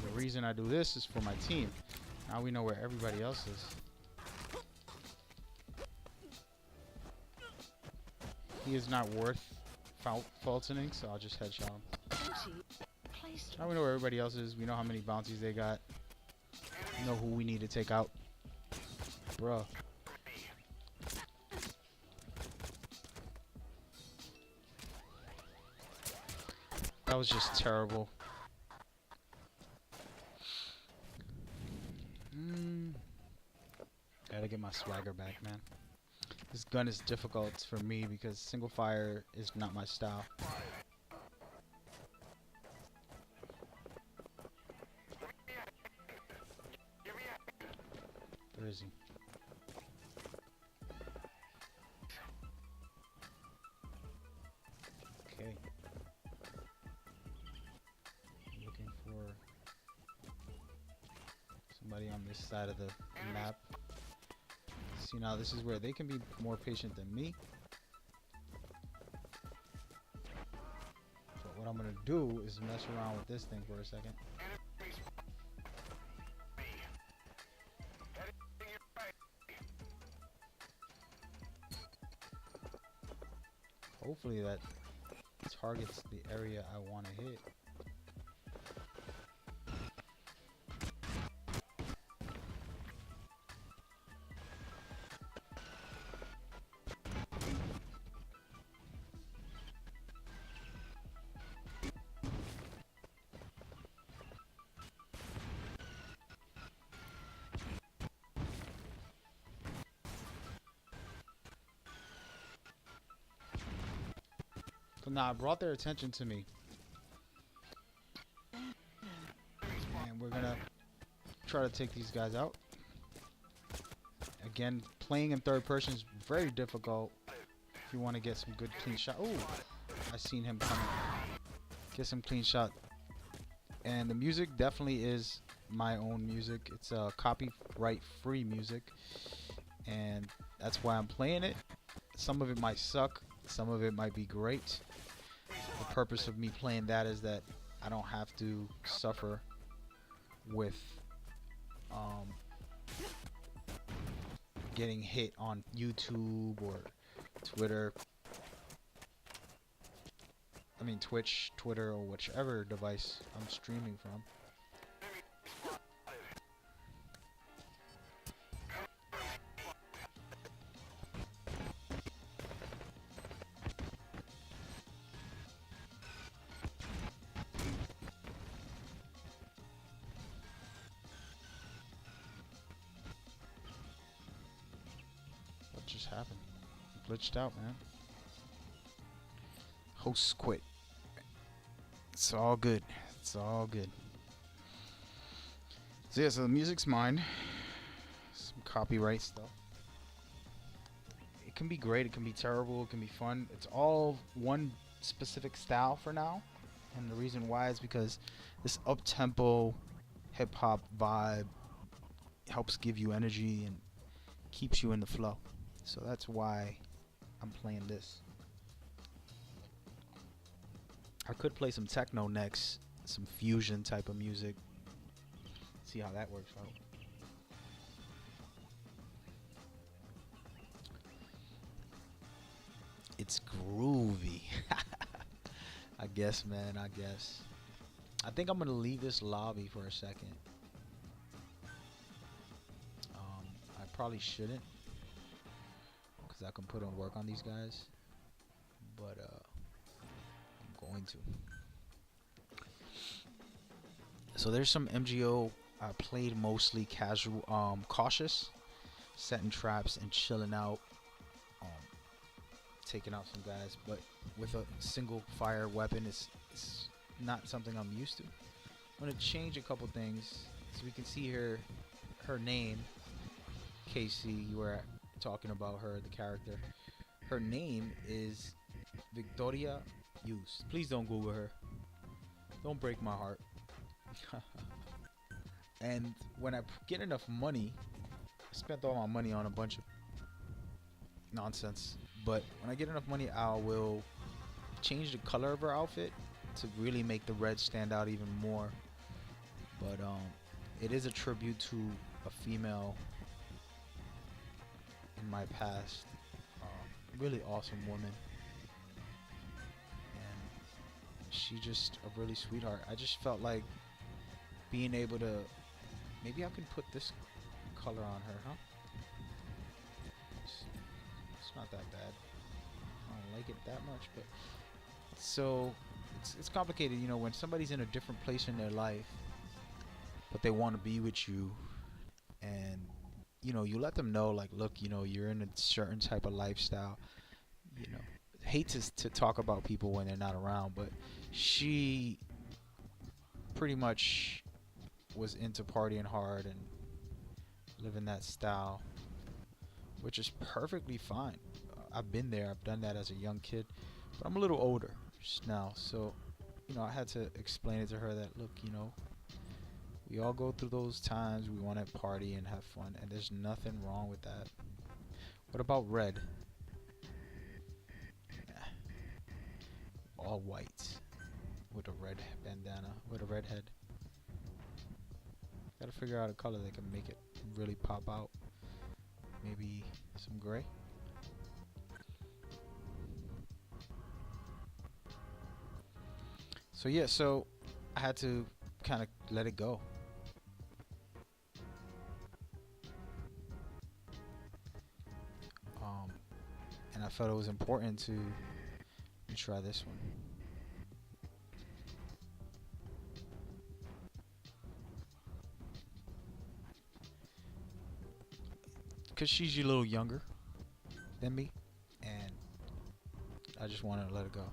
The reason I do this is for my team. Now we know where everybody else is. He is not worth faulting, so I'll just headshot him. Now we know where everybody else is. We know how many bounties they got. We know who we need to take out. Bruh. That was just terrible. Gotta get my swagger back, man. This gun is difficult for me because single fire is not my style. Where is he? Okay. I'm looking for somebody on this side of the map. See, now this is where they can be more patient than me. But what I'm gonna do is mess around with this thing for a second. Hopefully that targets the area I want to hit. So now I brought their attention to me. And we're gonna try to take these guys out. Again, playing in third person is very difficult if you want to get some good clean shot. Oh, I seen him coming. Get some clean shot. And the music definitely is my own music. It's copyright free music. And that's why I'm playing it. Some of it might suck. Some of it might be great. The purpose of me playing that is that I don't have to suffer with getting hit on YouTube or Twitter. I mean Twitch, Twitter, or whichever device I'm streaming from. What just happened? Glitched out, man. Host quit. It's all good. It's all good. So yeah, so the music's mine. Some copyright stuff. It can be great, it can be terrible, it can be fun. It's all one specific style for now. And the reason why is because this up-tempo hip-hop vibe helps give you energy and keeps you in the flow. So that's why I'm playing this. I could play some techno next, some fusion type of music. See how that works out. It's groovy. I guess, man, I guess. I think I'm gonna leave this lobby for a second. I probably shouldn't, because I can put on work on these guys. But I'm going to. So there's some MGO. I played mostly casual, cautious, setting traps and chilling out, taking out some guys. But with a single fire weapon, it's not something I'm used to. I'm gonna change a couple things. So we can see here, her name, Casey. You were talking about her, the character. Her name is Victoria Hughes. Please don't Google her. Don't break my heart. And when I get enough money, I spent all my money on a bunch of nonsense. But when I get enough money, I will change the color of her outfit to really make the red stand out even more. But it is a tribute to a female in my past. Really awesome woman. And she just a really sweetheart. I just felt like being able to, maybe I can put this color on her, huh? It's not that bad. I don't like it that much, but so it's complicated, you know, when somebody's in a different place in their life, but they want to be with you, and you let them know, like, look, you're in a certain type of lifestyle. You know, hate to talk about people when they're not around, but she pretty much was into partying hard and living that style, which is perfectly fine. I've been there. I've done that as a young kid, but I'm a little older now, so I had to explain it to her that, look, we all go through those times. We want to party and have fun, and there's nothing wrong with that. What about red? Nah. All white with a red bandana, with a red head. Gotta figure out a color that can make it really pop out. Maybe some gray. So yeah, so I had to kind of let it go. And I felt it was important to try this one. Because she's a little younger than me, and I just wanted to let it go.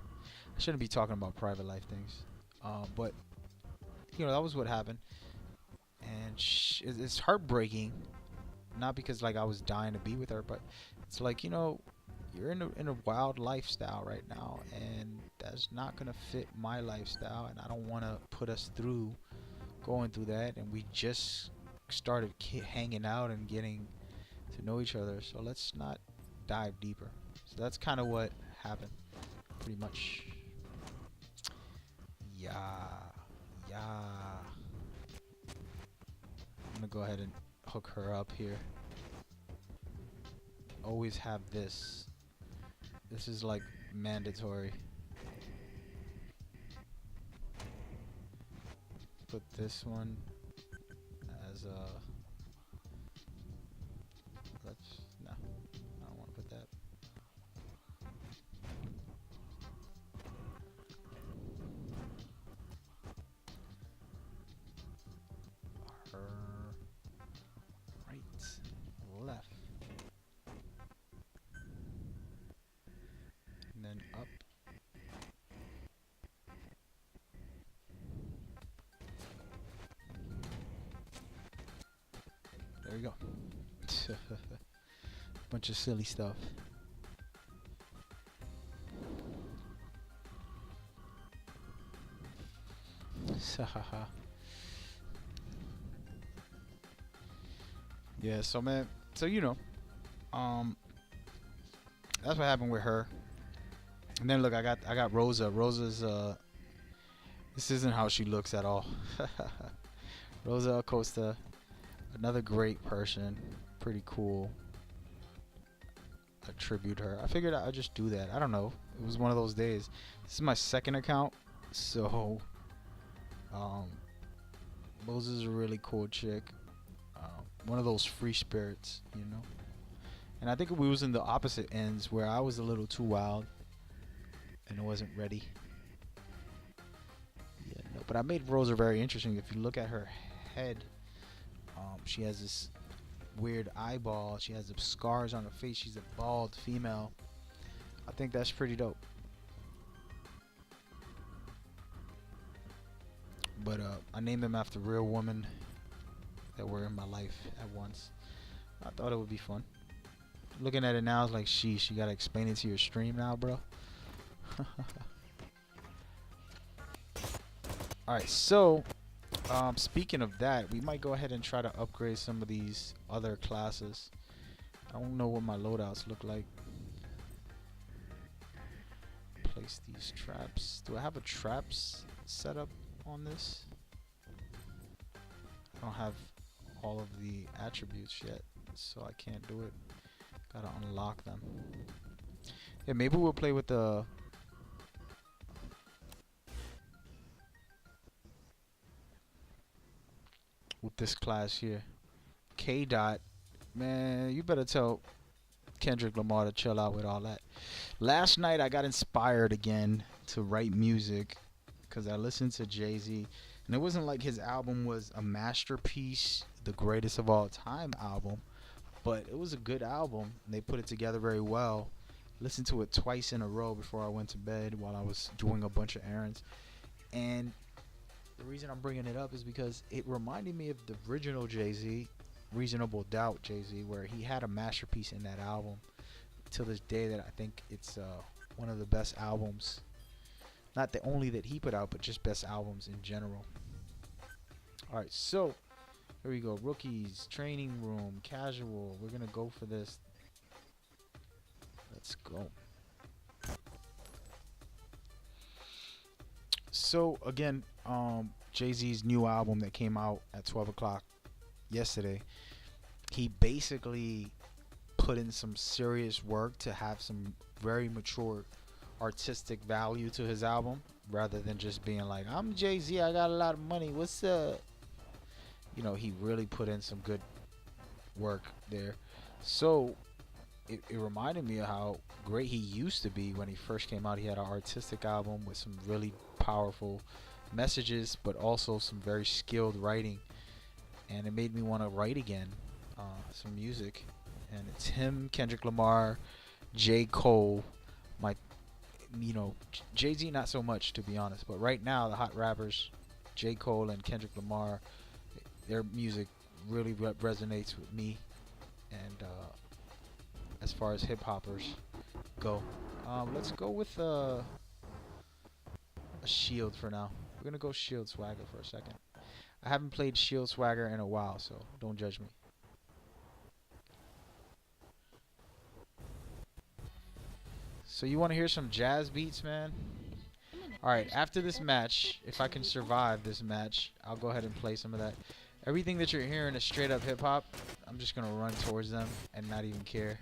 I shouldn't be talking about private life things, but that was what happened, and it's heartbreaking. Not because like I was dying to be with her, but it's like you're in a wild lifestyle right now, and that's not gonna fit my lifestyle, and I don't want to put us through going through that. And we just started hanging out and getting to know each other, so let's not dive deeper. So that's kind of what happened, pretty much. Yeah, yeah. I'm gonna go ahead and hook her up here. Always have this. This is like mandatory. Put this one as a. No, I don't want to put that. Her right, left, and then up. There we go. Bunch of silly stuff. Yeah, so man, so that's what happened with her. And then look, I got Rosa. Rosa's this isn't how she looks at all. Rosa Acosta, another great person, pretty cool. I tribute her. I figured I'd just do that. I don't know. It was one of those days. This is my second account, so Rosa's a really cool chick. One of those free spirits, And I think we was in the opposite ends where I was a little too wild and I wasn't ready. Yeah, no, but I made Rosa very interesting. If you look at her head, she has this weird eyeball. She has the scars on her face. She's a bald female. I think that's pretty dope. But I named them after real women that were in my life at once. I thought it would be fun. Looking at it now, it's like, she gotta explain it to your stream now, bro. Alright, so speaking of that, we might go ahead and try to upgrade some of these other classes. I don't know what my loadouts look like. Place these traps. Do I have a traps set up on this? I don't have all of the attributes yet, so I can't do it. Gotta unlock them. Yeah, maybe we'll play with the this class here. K Dot, man, you better tell Kendrick Lamar to chill out with all that. Last night I got inspired again to write music because I listened to Jay-Z, and it wasn't like his album was a masterpiece, the greatest of all time album. but it was a good album. And they put it together very well. Listened to it twice in a row before I went to bed while I was doing a bunch of errands. And the reason I'm bringing it up is because it reminded me of the original Jay-Z, Reasonable Doubt Jay-Z, where he had a masterpiece in that album. Till this day, that I think it's one of the best albums. Not the only that he put out, but just best albums in general. Alright, so here we go. Rookies, training room, casual. We're gonna go for this. Let's go. So again, Jay-Z's new album that came out at 12 o'clock yesterday, he basically put in some serious work to have some very mature artistic value to his album, rather than just being like, I'm Jay-Z, I got a lot of money, what's up? You know, he really put in some good work there. So it reminded me of how great he used to be when he first came out. He had an artistic album with some really powerful messages, but also some very skilled writing, and it made me want to write again some music. And it's him, Kendrick Lamar, J. Cole, my, you know, Jay-Z not so much, to be honest, but right now the hot rappers, J. Cole and Kendrick Lamar, their music really resonates with me. And as far as hip hoppers go, let's go with a Shield for now. We're gonna go Shield Swagger for a second. I haven't played Shield Swagger in a while, so don't judge me. So you want to hear some jazz beats, man? Alright, after this match, if I can survive this match, I'll go ahead and play some of that. Everything that you're hearing is straight up hip hop. I'm just gonna run towards them and not even care.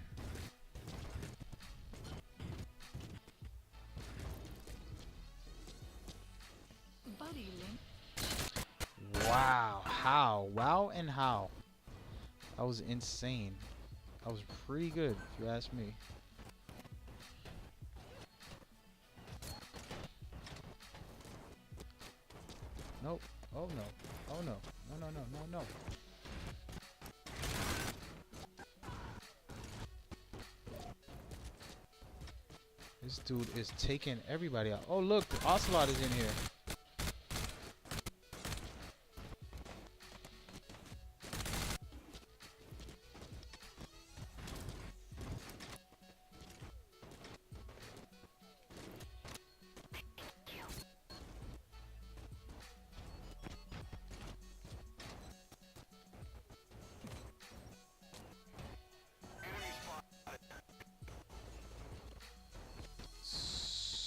Buddy link. Wow, how? Wow and how? That was insane. That was pretty good, if you ask me. Nope. Oh no. Oh no. No, no, no, no, no. This dude is taking everybody out. Oh look, Ocelot is in here.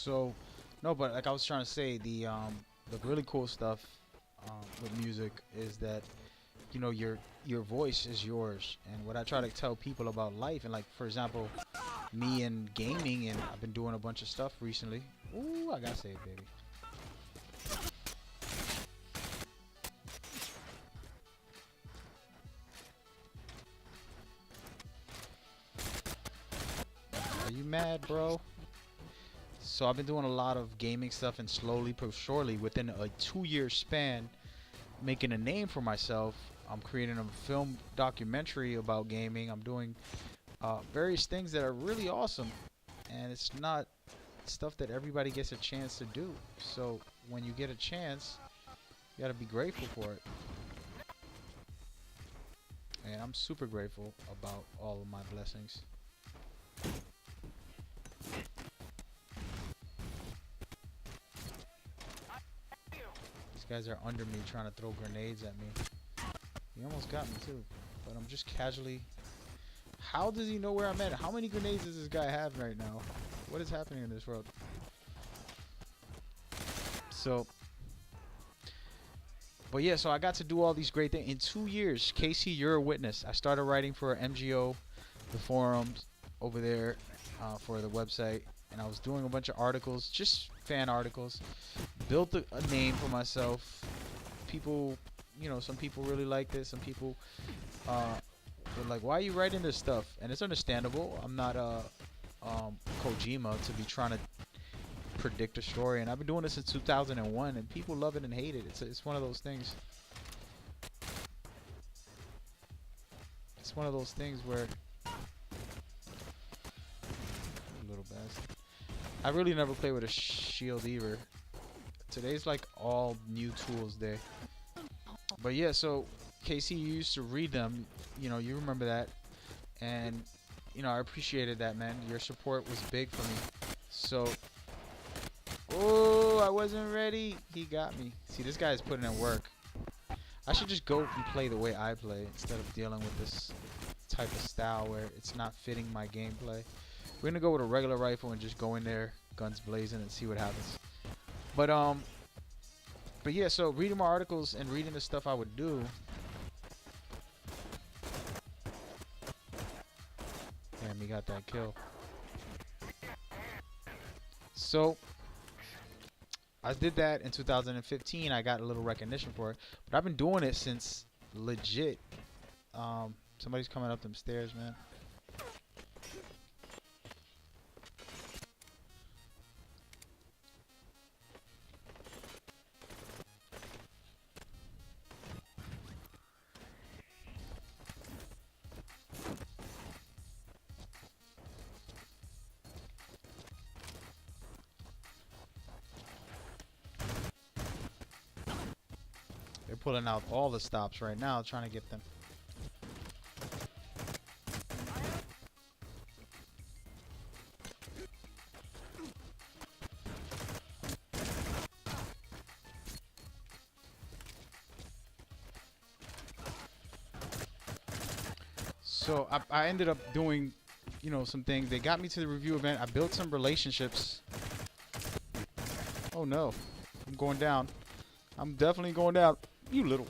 So, no, but like I was trying to say, the really cool stuff with music is that, you know, your voice is yours. And what I try to tell people about life, and like for example, me and gaming, and I've been doing a bunch of stuff recently. Ooh, I gotta say it, baby. Are you mad, bro? So I've been doing a lot of gaming stuff, and slowly but surely, within a 2-year span, making a name for myself. I'm creating a film documentary about gaming. I'm doing various things that are really awesome, and it's not stuff that everybody gets a chance to do. So when you get a chance, you gotta be grateful for it. And I'm super grateful about all of my blessings. Guys are under me trying to throw grenades at me. He almost got me too, but I'm just casually. How does he know where I'm at? How many grenades does this guy have right now? What is happening in this world? So, but yeah, so I got to do all these great things in 2 years. Casey, you're a witness. I started writing for MGO, the forums over there, for the website, and I was doing a bunch of articles, just fan articles. Built a name for myself. People, you know, some people really liked it. Some people were like, "Why are you writing this stuff?" And it's understandable. I'm not Kojima to be trying to predict a story, and I've been doing this since 2001, and people love it and hate it. It's one of those things. it's one of those things where little bastard. I really never play with a shield either. Today's like all new tools day. But yeah, so KC, you used to read them. You know, you remember that. And, you know, I appreciated that, man. Your support was big for me. So, oh, I wasn't ready. He got me. See, this guy's putting in work. I should just go and play the way I play instead of dealing with this type of style where it's not fitting my gameplay. We're gonna go with a regular rifle and just go in there, guns blazing, and see what happens. But yeah, so reading my articles and reading the stuff I would do. Damn, he got that kill. So I did that in 2015. I got a little recognition for it, but I've been doing it since legit. Somebody's coming up them stairs, man. They're pulling out all the stops right now, trying to get them. So I ended up doing, you know, some things. They got me to the review event. I built some relationships. Oh no, I'm going down. I'm definitely going down. You little.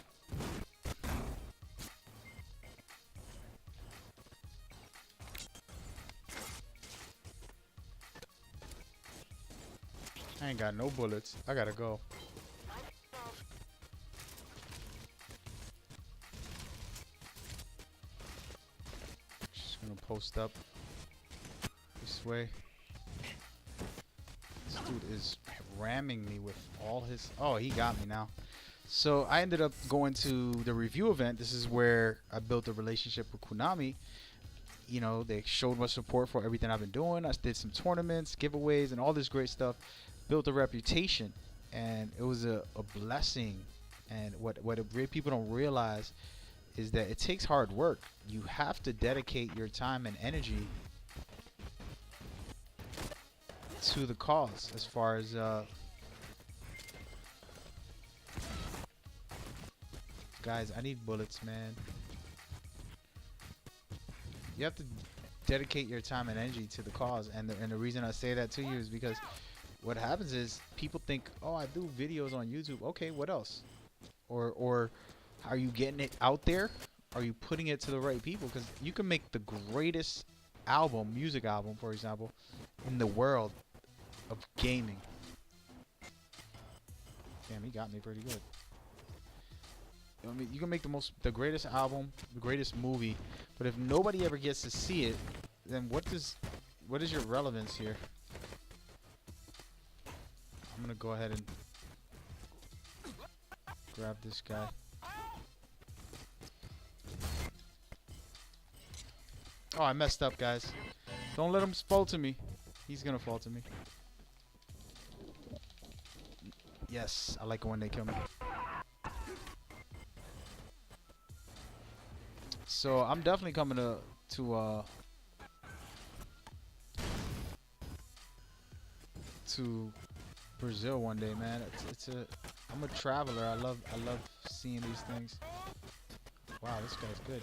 I ain't got no bullets. I gotta go. Just gonna post up this way. This dude is ramming me with all his... Oh, he got me now. So I ended up going to the review event. This is where I built a relationship with Konami. You know, they showed much support for everything I've been doing. I did some tournaments, giveaways, and all this great stuff. Built a reputation, and it was a blessing. And what people don't realize is that it takes hard work. You have to dedicate your time and energy to the cause. As far as guys, I need bullets, man. You have to dedicate your time and energy to the cause, and the reason I say that to you is because what happens is people think, oh, I do videos on YouTube. Okay, what else? Or are you getting it out there? Are you putting it to the right people? Because you can make the greatest album, music album, for example, in the world of gaming. Damn, he got me pretty good. I mean, you can make the greatest album, the greatest movie, but if nobody ever gets to see it, then what is your relevance here? I'm gonna go ahead and grab this guy. Oh, I messed up, guys. Don't let him fall to me. He's gonna fall to me. Yes, I like it when they kill me. So I'm definitely coming to Brazil one day, man. I'm a traveler. I love seeing these things. Wow, this guy's good.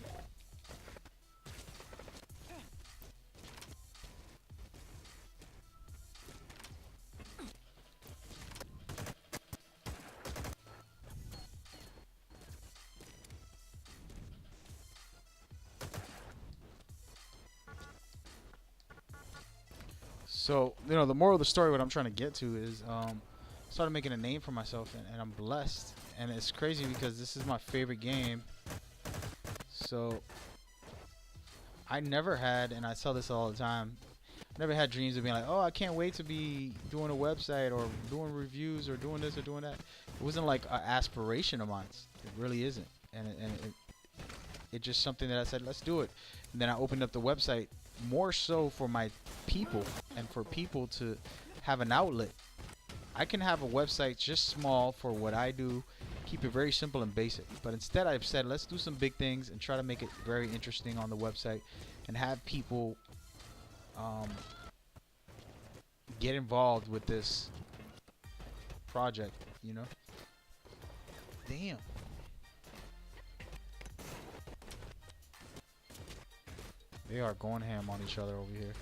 So, you know, the moral of the story, what I'm trying to get to is, started making a name for myself, and I'm blessed. And it's crazy because this is my favorite game. So, I never had, and I tell this all the time, I never had dreams of being like, oh, I can't wait to be doing a website or doing reviews or doing this or doing that. It wasn't like an aspiration of mine. It really isn't. And It's just something that I said, let's do it. And then I opened up the website more so for my people and for people to have an outlet. I can have a website just small for what I do, keep it very simple and basic. But instead I've said, let's do some big things and try to make it very interesting on the website and have people get involved with this project, you know? Damn. They are going ham on each other over here.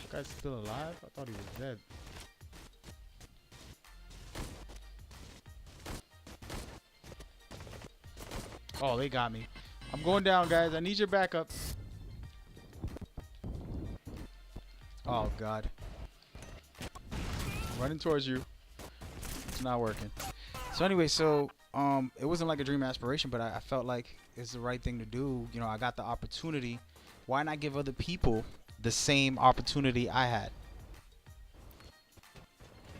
Guy's still alive? I thought he was dead. Oh, they got me. I'm going down, guys. I need your backup. Oh, God. Running towards you. It's not working. So anyway, it wasn't like a dream aspiration, but I felt like it's the right thing to do. You know, I got the opportunity. Why not give other people the same opportunity I had,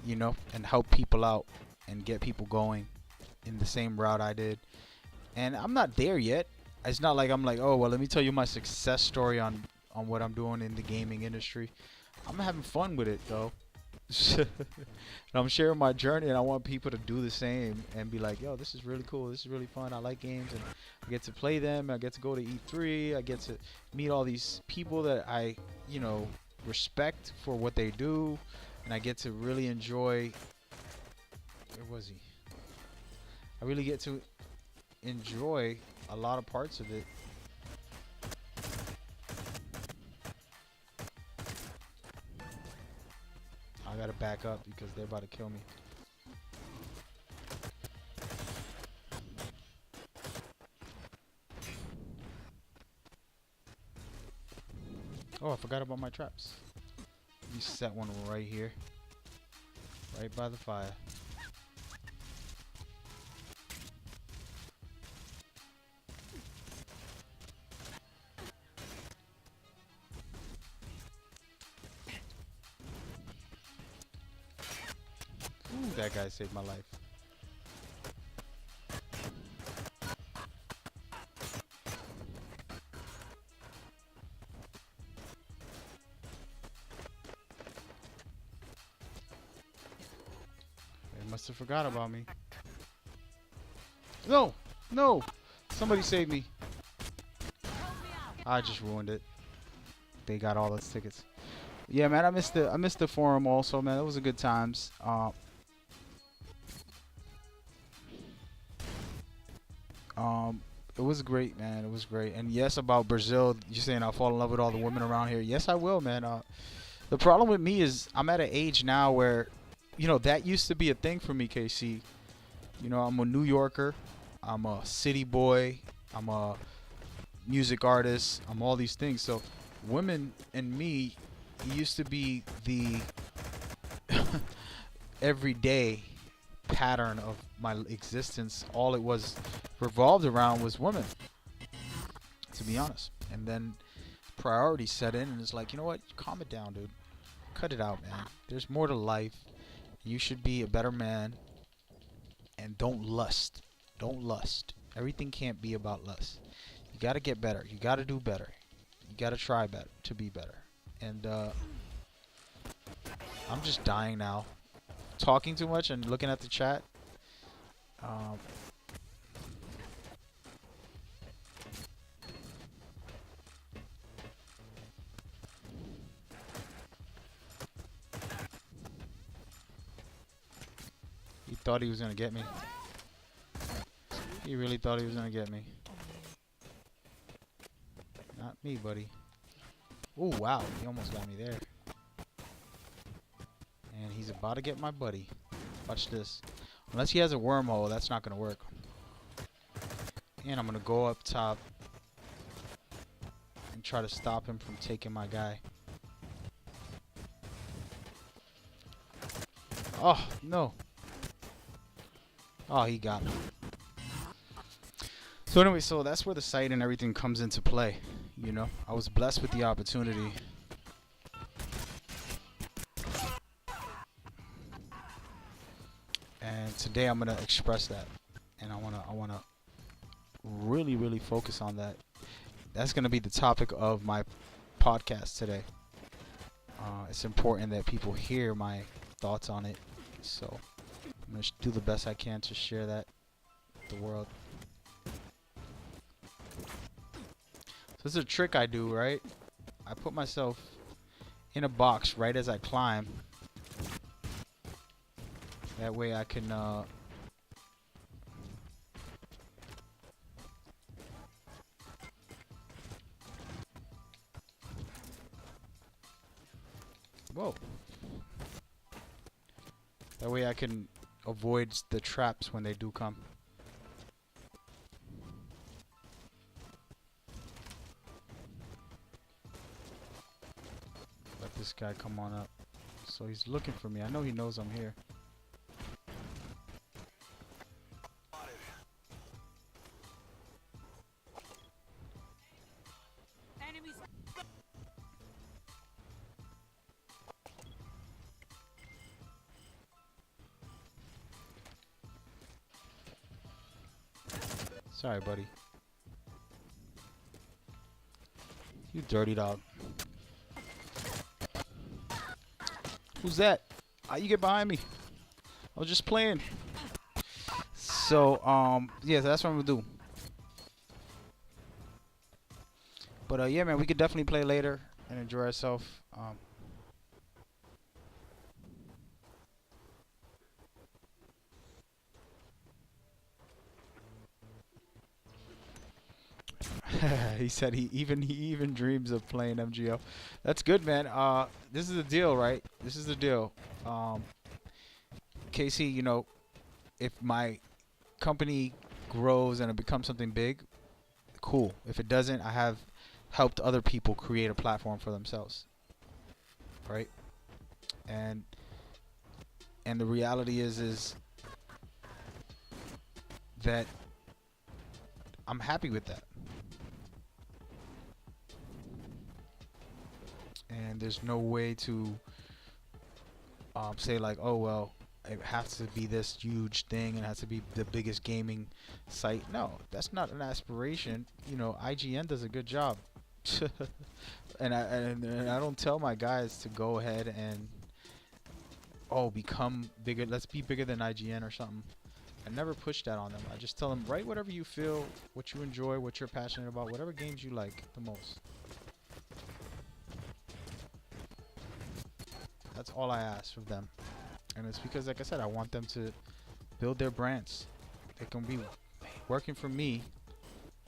you know, and help people out and get people going in the same route I did. And I'm not there yet. It's not like I'm like, oh, well, let me tell you my success story on what I'm doing in the gaming industry. I'm having fun with it, though. And I'm sharing my journey, and I want people to do the same and be like, yo, this is really cool. This is really fun. I like games, and I get to play them. I get to go to E3. I get to meet all these people that I, you know, respect for what they do, and I get to really enjoy. Where was he? I really get to enjoy a lot of parts of it. I gotta back up because they're about to kill me. Oh, I forgot about my traps. Let me set one right here. Right by the fire. Ooh, that guy saved my life. They must have forgot about me. No! No! Somebody save me. I just ruined it. They got all those tickets. Yeah, man, I missed the forum also, man. It was a good times. It was great, man. It was great. And yes, about Brazil, you're saying I'll fall in love with all the women around here. Yes, I will, man. The problem with me is I'm at an age now where, you know, that used to be a thing for me, KC. You know, I'm a New Yorker. I'm a city boy. I'm a music artist. I'm all these things. So women and me used to be the everyday pattern of my existence. All it was revolved around was women, to be honest. And then priorities set in, and it's like, you know what? Calm it down, dude. Cut it out, man. There's more to life. You should be a better man. And don't lust. Don't lust. Everything can't be about lust. You gotta get better. You gotta do better. You gotta try better to be better. And I'm just dying now. Talking too much and looking at the chat. He thought he was gonna get me. He really thought he was gonna get me. Not me, buddy. Oh, wow. He almost got me there. And he's about to get my buddy. Watch this. Unless he has a wormhole, that's not going to work. And I'm gonna go up top and try to stop him from taking my guy. Oh, no. Oh, he got me. So anyway, so that's where the sight and everything comes into play. You know, I was blessed with the opportunity. And today I'm gonna express that, and I wanna really focus on that. That's gonna be the topic of my podcast today. It's important that people hear my thoughts on it, so I'm gonna do the best I can to share that with the world. So this is a trick I do, right? I put myself in a box right as I climb. That way I can whoa. That way I can avoid the traps when they do come. Let this guy come on up. So he's looking for me. I know he knows I'm here. Sorry, buddy. You dirty dog. Who's that? How you get behind me? I was just playing. So, yeah, that's what I'm gonna do. But yeah, man, we could definitely play later and enjoy ourselves. He said he even dreams of playing MGO. That's good, man. This is the deal, right? This is the deal. Casey, you know, if my company grows and it becomes something big, cool. If it doesn't, I have helped other people create a platform for themselves, right? And the reality is that I'm happy with that. And there's no way to say like, oh well, it has to be this huge thing and it has to be the biggest gaming site. No, that's not an aspiration. You know, IGN does a good job. and I don't tell my guys to go ahead and become bigger. Let's be bigger than IGN or something. I never push that on them. I just tell them, write whatever you feel, what you enjoy, what you're passionate about, whatever games you like the most. That's all I ask of them. And it's because, like I said, I want them to build their brands. They can be working for me,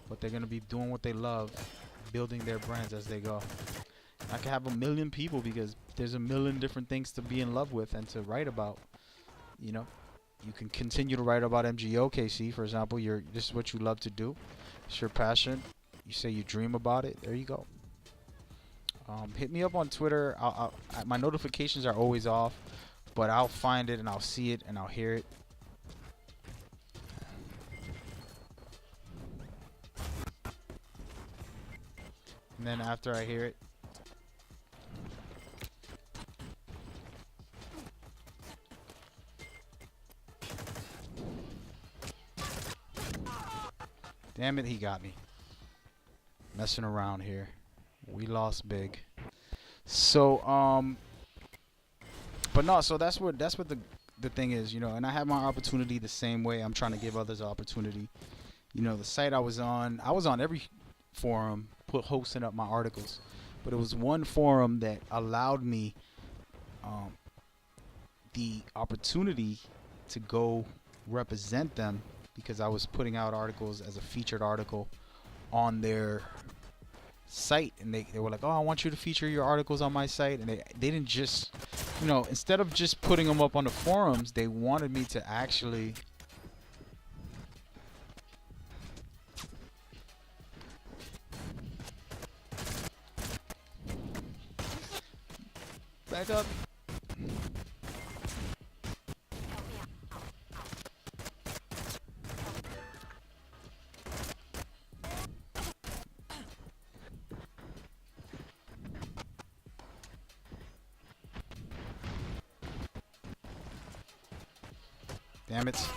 but they're going to be doing what they love, building their brands as they go. I can have a million people because there's a million different things to be in love with and to write about. You know, you can continue to write about MGO, KC, for example. This is what you love to do. It's your passion. You say you dream about it. There you go. Hit me up on Twitter. My notifications are always off, but I'll find it and I'll see it and I'll hear it. And then after I hear it, damn it, he got me. Messing around here. We lost big. So but no, so that's what the thing is, you know, and I have my opportunity the same way I'm trying to give others opportunity. You know, the site I was on every forum hosting up my articles, but it was one forum that allowed me the opportunity to go represent them because I was putting out articles as a featured article on their site, and they were like, oh, I want you to feature your articles on my site. And they didn't just, you know, instead of just putting them up on the forums, they wanted me to actually Damn it.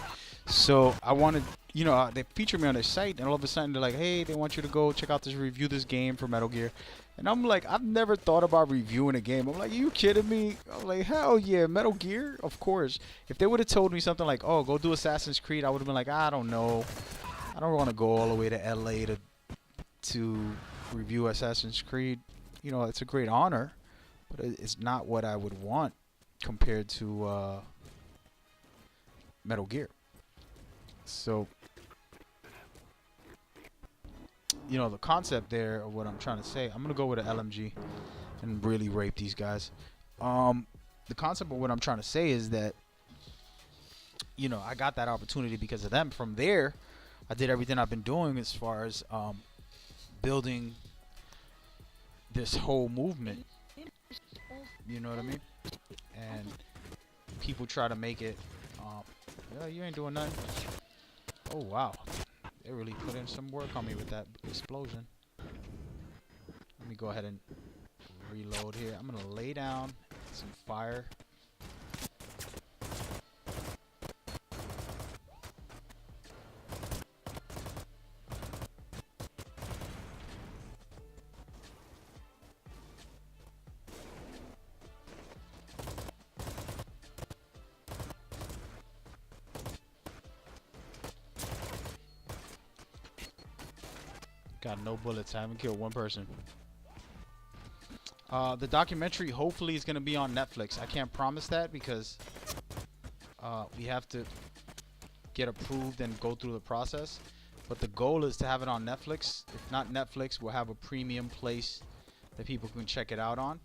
So I wanted, you know, they featured me on their site, and all of a sudden they're like, hey, they want you to go check out this, review this game for Metal Gear. And I'm like, I've never thought about reviewing a game. I'm like, are you kidding me? I'm like, hell yeah, Metal Gear? Of course. If they would have told me something like, oh, go do Assassin's Creed, I would have been like, I don't know. I don't want to go all the way to LA to review Assassin's Creed. You know, it's a great honor, but it's not what I would want compared to Metal Gear. So, you know, the concept there of what I'm trying to say, I'm going to go with an LMG and really rape these guys. The concept of what I'm trying to say is that, you know, I got that opportunity because of them. From there, I did everything I've been doing as far as building this whole movement. You know what I mean? And people try to make it, yeah, you ain't doing nothing. Oh, wow. They really put in some work on me with that explosion. Let me go ahead and reload here. I'm going to lay down some fire. Got no bullets. I haven't killed one person. The documentary hopefully is going to be on Netflix. I can't promise that because we have to get approved and go through the process. But the goal is to have it on Netflix. If not Netflix, we'll have a premium place that people can check it out on.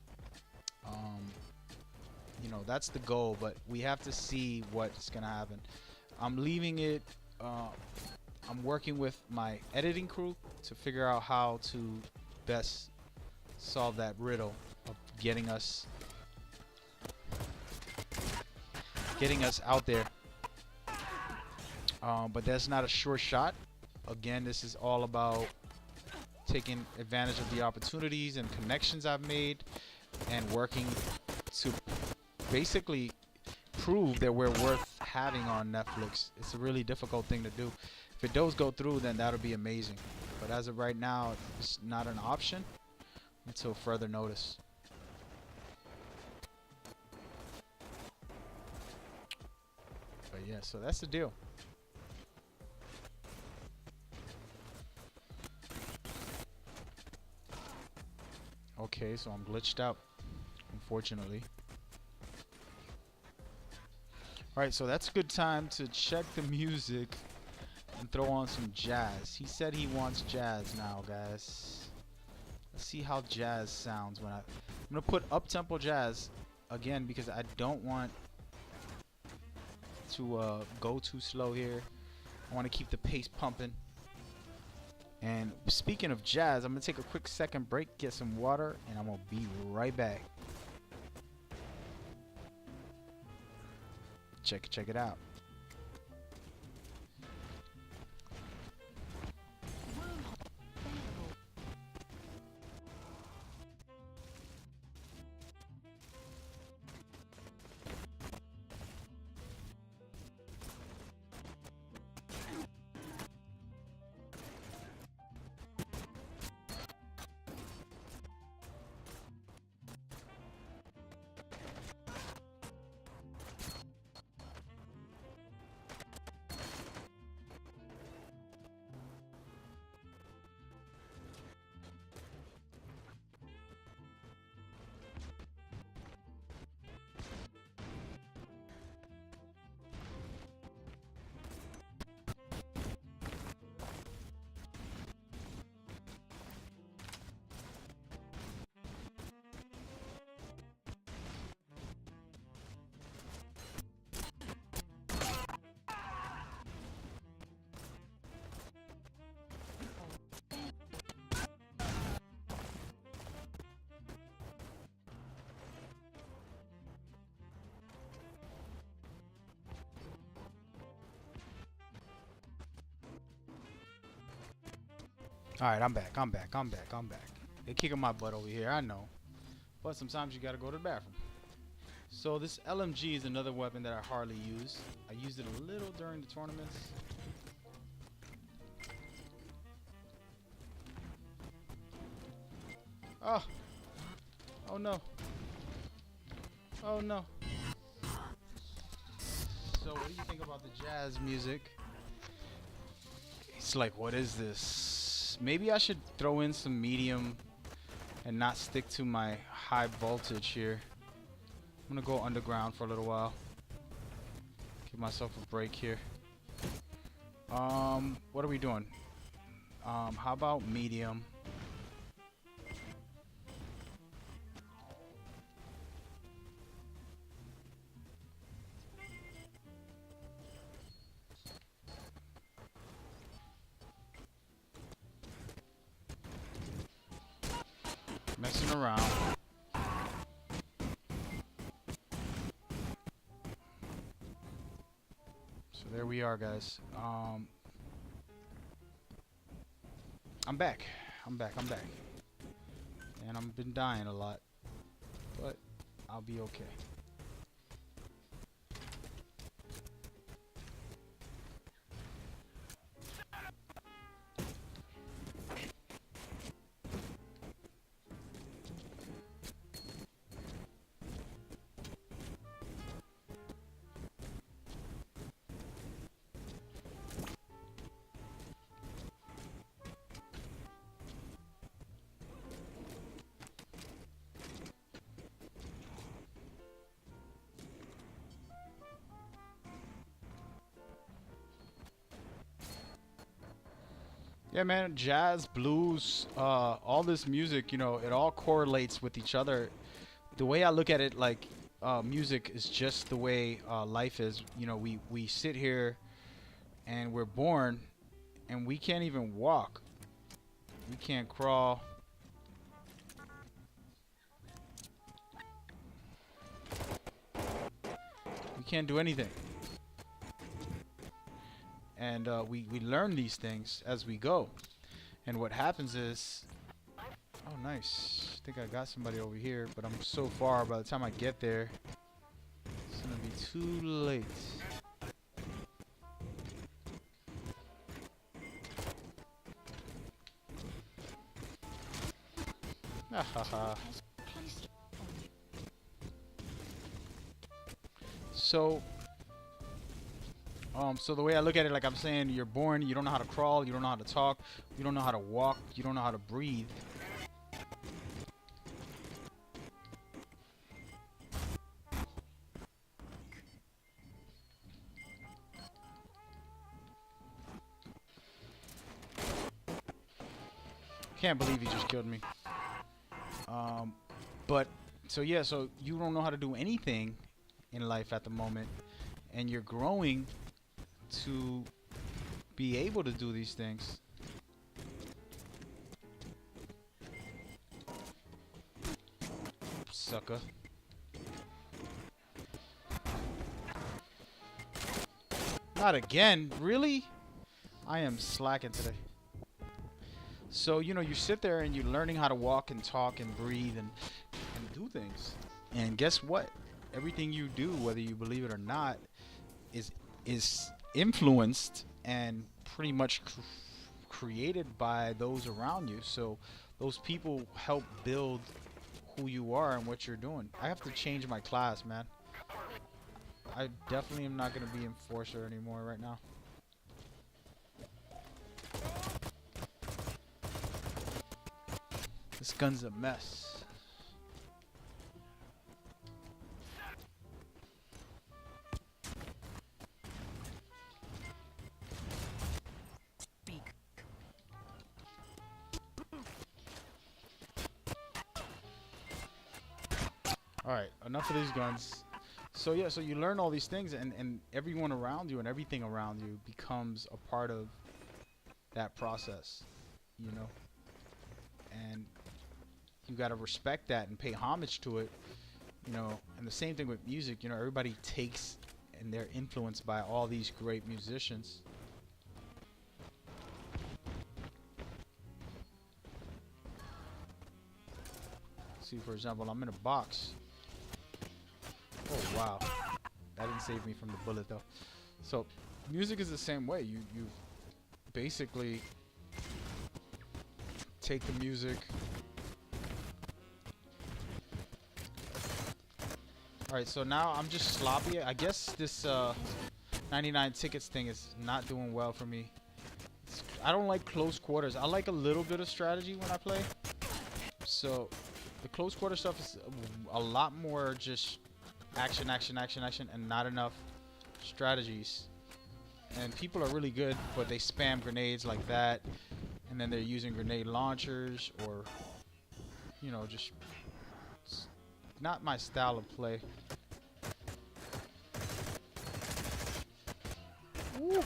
You know, that's the goal, but we have to see what's going to happen. I'm leaving it... I'm working with my editing crew to figure out how to best solve that riddle of getting us out there. But that's not a sure shot. Again, this is all about taking advantage of the opportunities and connections I've made and working to basically prove that we're worth having on Netflix. It's a really difficult thing to do. If it does go through, then that'll be amazing. But as of right now, it's not an option until further notice. But yeah, so that's the deal. Okay, so I'm glitched out, unfortunately. Alright, so that's a good time to check the music and throw on some jazz. He said he wants jazz now, guys. Let's see how jazz sounds when I'm gonna put up-tempo jazz again because I don't want to go too slow here. I want to keep the pace pumping. And speaking of jazz, I'm gonna take a quick second break, get some water, and I'm gonna be right back. Check it out. Alright, I'm back. They're kicking my butt over here, I know. But sometimes you gotta go to the bathroom. So this LMG is another weapon that I hardly use. I used it a little during the tournaments. Oh! Oh no. Oh no. So what do you think about the jazz music? It's like, what is this? Maybe I should throw in some medium and not stick to my high voltage here. I'm gonna go underground for a little while. Give myself a break here. What are we doing? How about medium? Messing around. So there we are, guys. I'm back. And I've been dying a lot, but I'll be okay. Yeah, man, jazz, blues, all this music, you know, it all correlates with each other. The way I look at it, like, music is just the way life is. You know, we sit here and we're born and we can't even walk. We can't crawl. We can't do anything. And we learn these things as we go. And what happens is, oh nice, I think I got somebody over here, but I'm so far, by the time I get there it's gonna be too late. Hahaha. So so the way I look at it, like I'm saying, you're born, you don't know how to crawl, you don't know how to talk, you don't know how to walk, you don't know how to breathe. Can't believe he just killed me. But so yeah, so you don't know how to do anything in life at the moment, and you're growing to be able to do these things. Sucker. Not again, really? I am slacking today. So, you know, you sit there and you're learning how to walk and talk and breathe and do things. And guess what? Everything you do, whether you believe it or not, is influenced and pretty much created by those around you. So those people help build who you are and what you're doing. I have to change my class, man. I definitely am not going to be enforcer anymore right now. This gun's a mess. Alright, enough of these guns. So yeah, so you learn all these things, and everyone around you and everything around you becomes a part of that process, you know? And you gotta respect that and pay homage to it, you know? And the same thing with music, you know, everybody takes and they're influenced by all these great musicians. See, for example, I'm in a box. Oh wow, that didn't save me from the bullet though. So music is the same way. You basically take the music. Alright, so now I'm just sloppy. I guess this 99 tickets thing is not doing well for me. I don't like close quarters. I like a little bit of strategy when I play. So the close quarter stuff is a lot more just action, action, action, action, and not enough strategies. And people are really good, but they spam grenades like that, and then they're using grenade launchers, or you know, just not my style of play. Woo.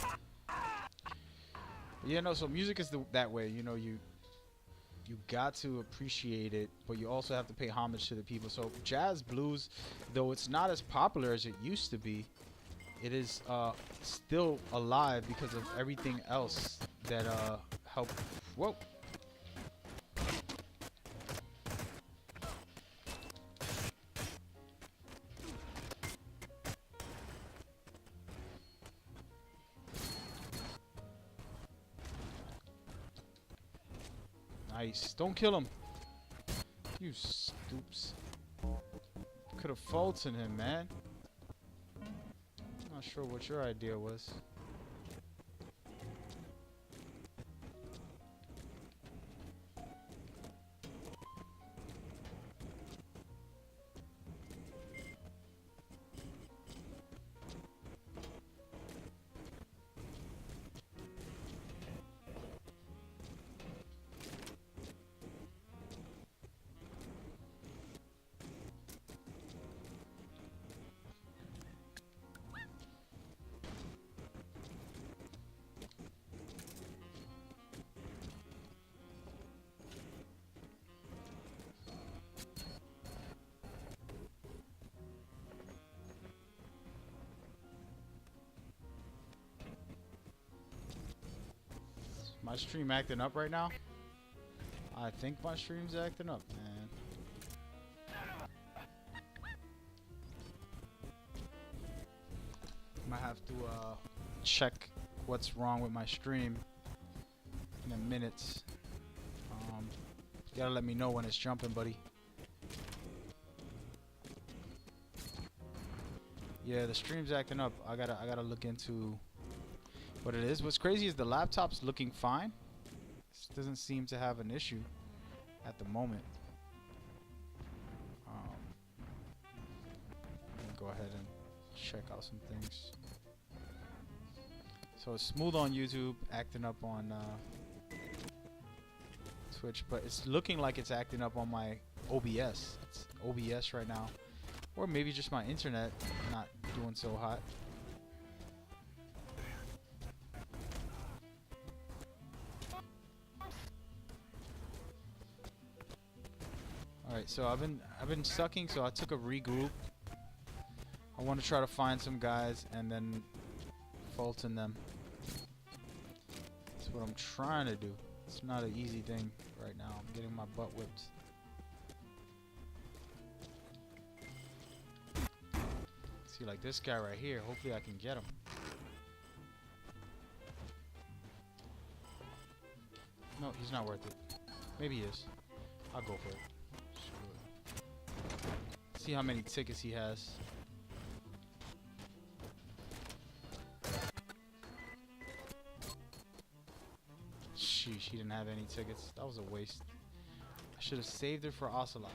Yeah, no, so music is that way, you know, you got to appreciate it, but you also have to pay homage to the people. So jazz blues, though it's not as popular as it used to be, it is still alive because of everything else that helped. Whoa. Nice. Don't kill him. You stoops. Could have faulted him, man. Not sure what your idea was. My stream acting up right now? I think my stream's acting up, man. Might have to check what's wrong with my stream in a minute. You gotta let me know when it's jumping, buddy. Yeah, the stream's acting up. I gotta look into what it is. What's crazy is the laptop's looking fine. This doesn't seem to have an issue at the moment. Let me go ahead and check out some things. So it's smooth on YouTube, acting up on Twitch, but it's looking like it's acting up on my OBS. It's OBS right now. Or maybe just my internet not doing so hot. Alright, so I've been sucking, so I took a regroup. I want to try to find some guys and then Fulton them. That's what I'm trying to do. It's not an easy thing right now. I'm getting my butt whipped. See, like this guy right here. Hopefully I can get him. No, he's not worth it. Maybe he is. I'll go for it. See how many tickets he has. Sheesh, he didn't have any tickets. That was a waste. I should have saved it for Ocelot.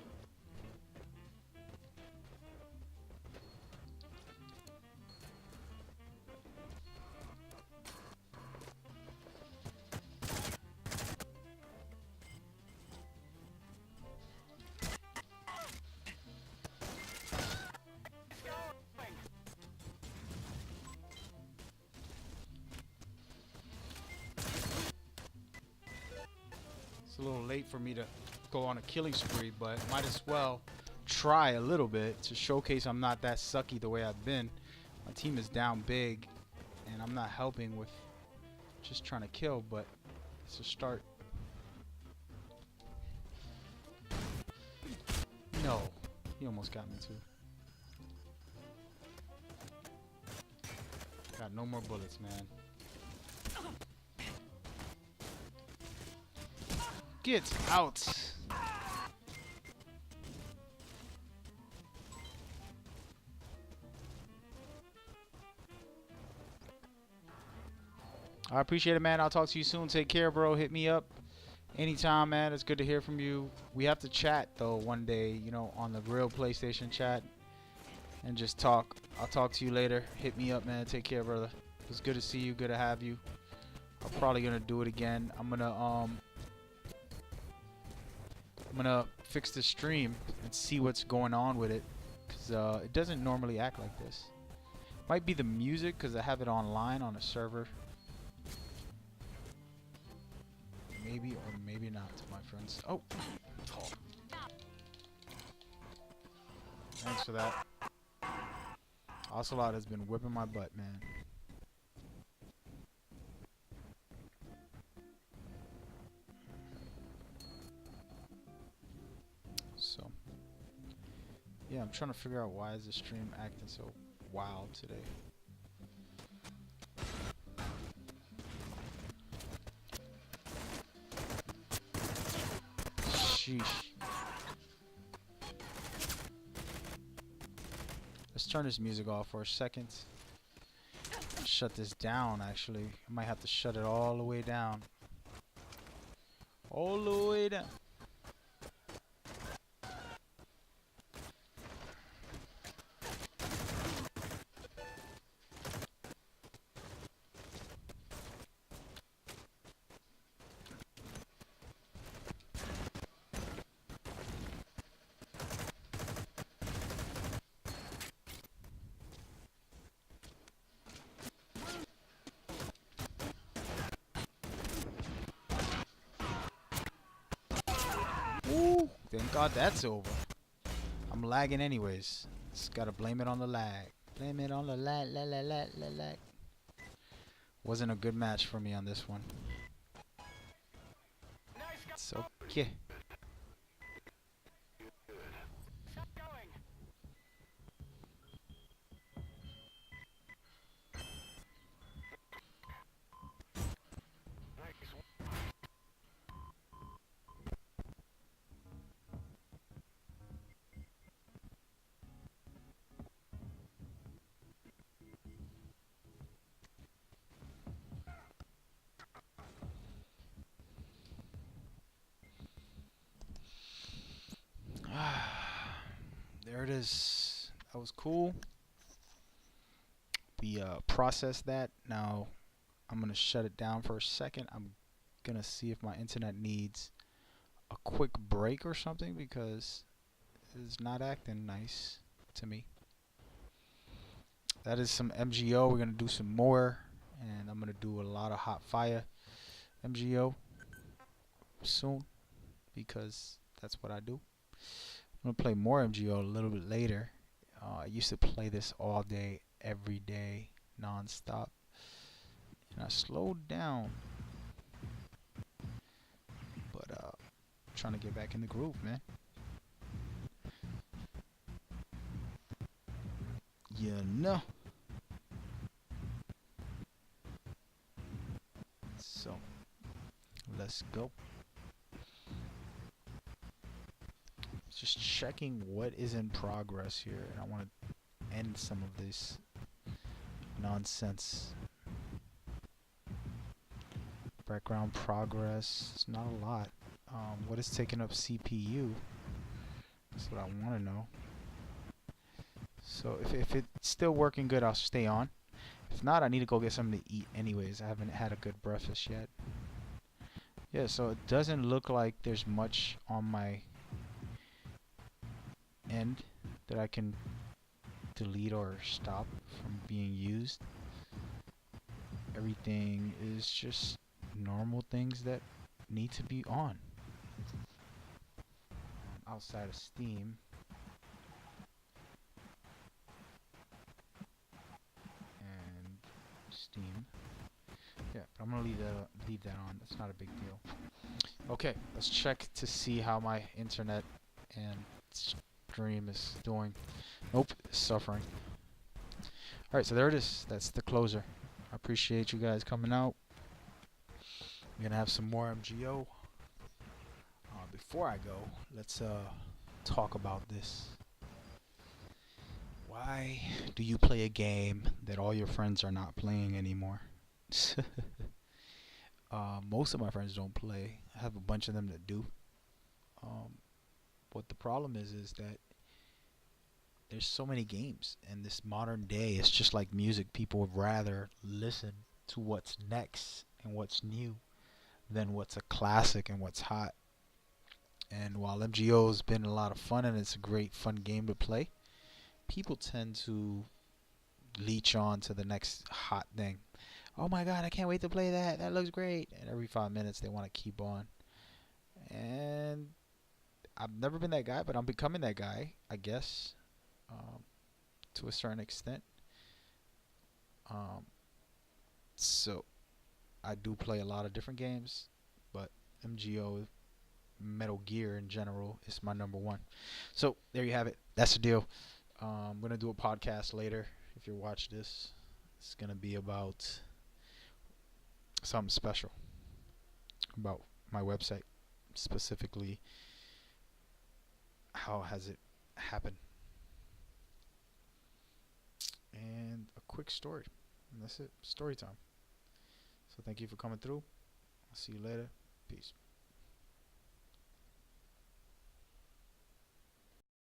It's a little late for me to go on a killing spree, but might as well try a little bit to showcase I'm not that sucky the way I've been. My team is down big, and I'm not helping with just trying to kill, but it's a start. No. He almost got me too. Got no more bullets, man. Get out! I appreciate it, man. I'll talk to you soon. Take care, bro. Hit me up anytime, man. It's good to hear from you. We have to chat, though, one day, you know, on the real PlayStation chat and just talk. I'll talk to you later. Hit me up, man. Take care, brother. It was good to see you. Good to have you. I'm probably going to do it again. I'm going to fix the stream and see what's going on with it, because it doesn't normally act like this. Might be the music, because I have it online on a server. Maybe or maybe not, my friends. Oh! Thanks for that. Ocelot has been whipping my butt, man. So, yeah, I'm trying to figure out why is the stream acting so wild today. Sheesh. Let's turn this music off for a second. Shut this down, actually. I might have to shut it all the way down. All the way down. Ooh, thank God that's over. I'm lagging anyways. Just gotta blame it on the lag. Blame it on the lag, lag. Wasn't a good match for me on this one. It's okay. There it is. That was cool. We processed that. Now I'm gonna shut it down for a second. I'm gonna see if my internet needs a quick break or something, because it's not acting nice to me. That is some MGO. We're gonna do some more, and I'm gonna do a lot of hot fire MGO soon, because that's what I do. I'm gonna play more MGO a little bit later. I used to play this all day, every day, non-stop, and I slowed down. But trying to get back in the groove, man. You know. So let's go. Just checking what is in progress here, and I want to end some of this nonsense. Background progress, it's not a lot. What is taking up CPU? That's what I want to know. So if it's still working good, I'll stay on. If not, I need to go get something to eat anyways. I haven't had a good breakfast yet. Yeah, so it doesn't look like there's much on my end that I can delete or stop from being used. Everything is just normal things that need to be on. Outside of Steam. And Steam. Yeah, but I'm gonna leave that on. That's not a big deal. Okay, let's check to see how my internet and stream is doing. Nope, it's suffering. Alright, so there it is. That's the closer. I appreciate you guys coming out. We're gonna have some more MGO. Before I go, let's talk about this. Why do you play a game that all your friends are not playing anymore? Most of my friends don't play. I have a bunch of them that do. What the problem is that there's so many games in this modern day. It's just like music. People would rather listen to what's next and what's new than what's a classic and what's hot. And while MGO's been a lot of fun and it's a great fun game to play, people tend to leech on to the next hot thing. Oh my god, I can't wait to play that. That looks great. And every 5 minutes they want to keep on. And I've never been that guy, but I'm becoming that guy, I guess, to a certain extent. So I do play a lot of different games, but MGO, Metal Gear in general, is my number one. So there you have it. That's the deal. I'm gonna do a podcast later. If you watch this, it's gonna be about something special about my website, specifically how has it happened, and a quick story, and that's it. Story time. So thank you for coming through. I'll see you later. Peace.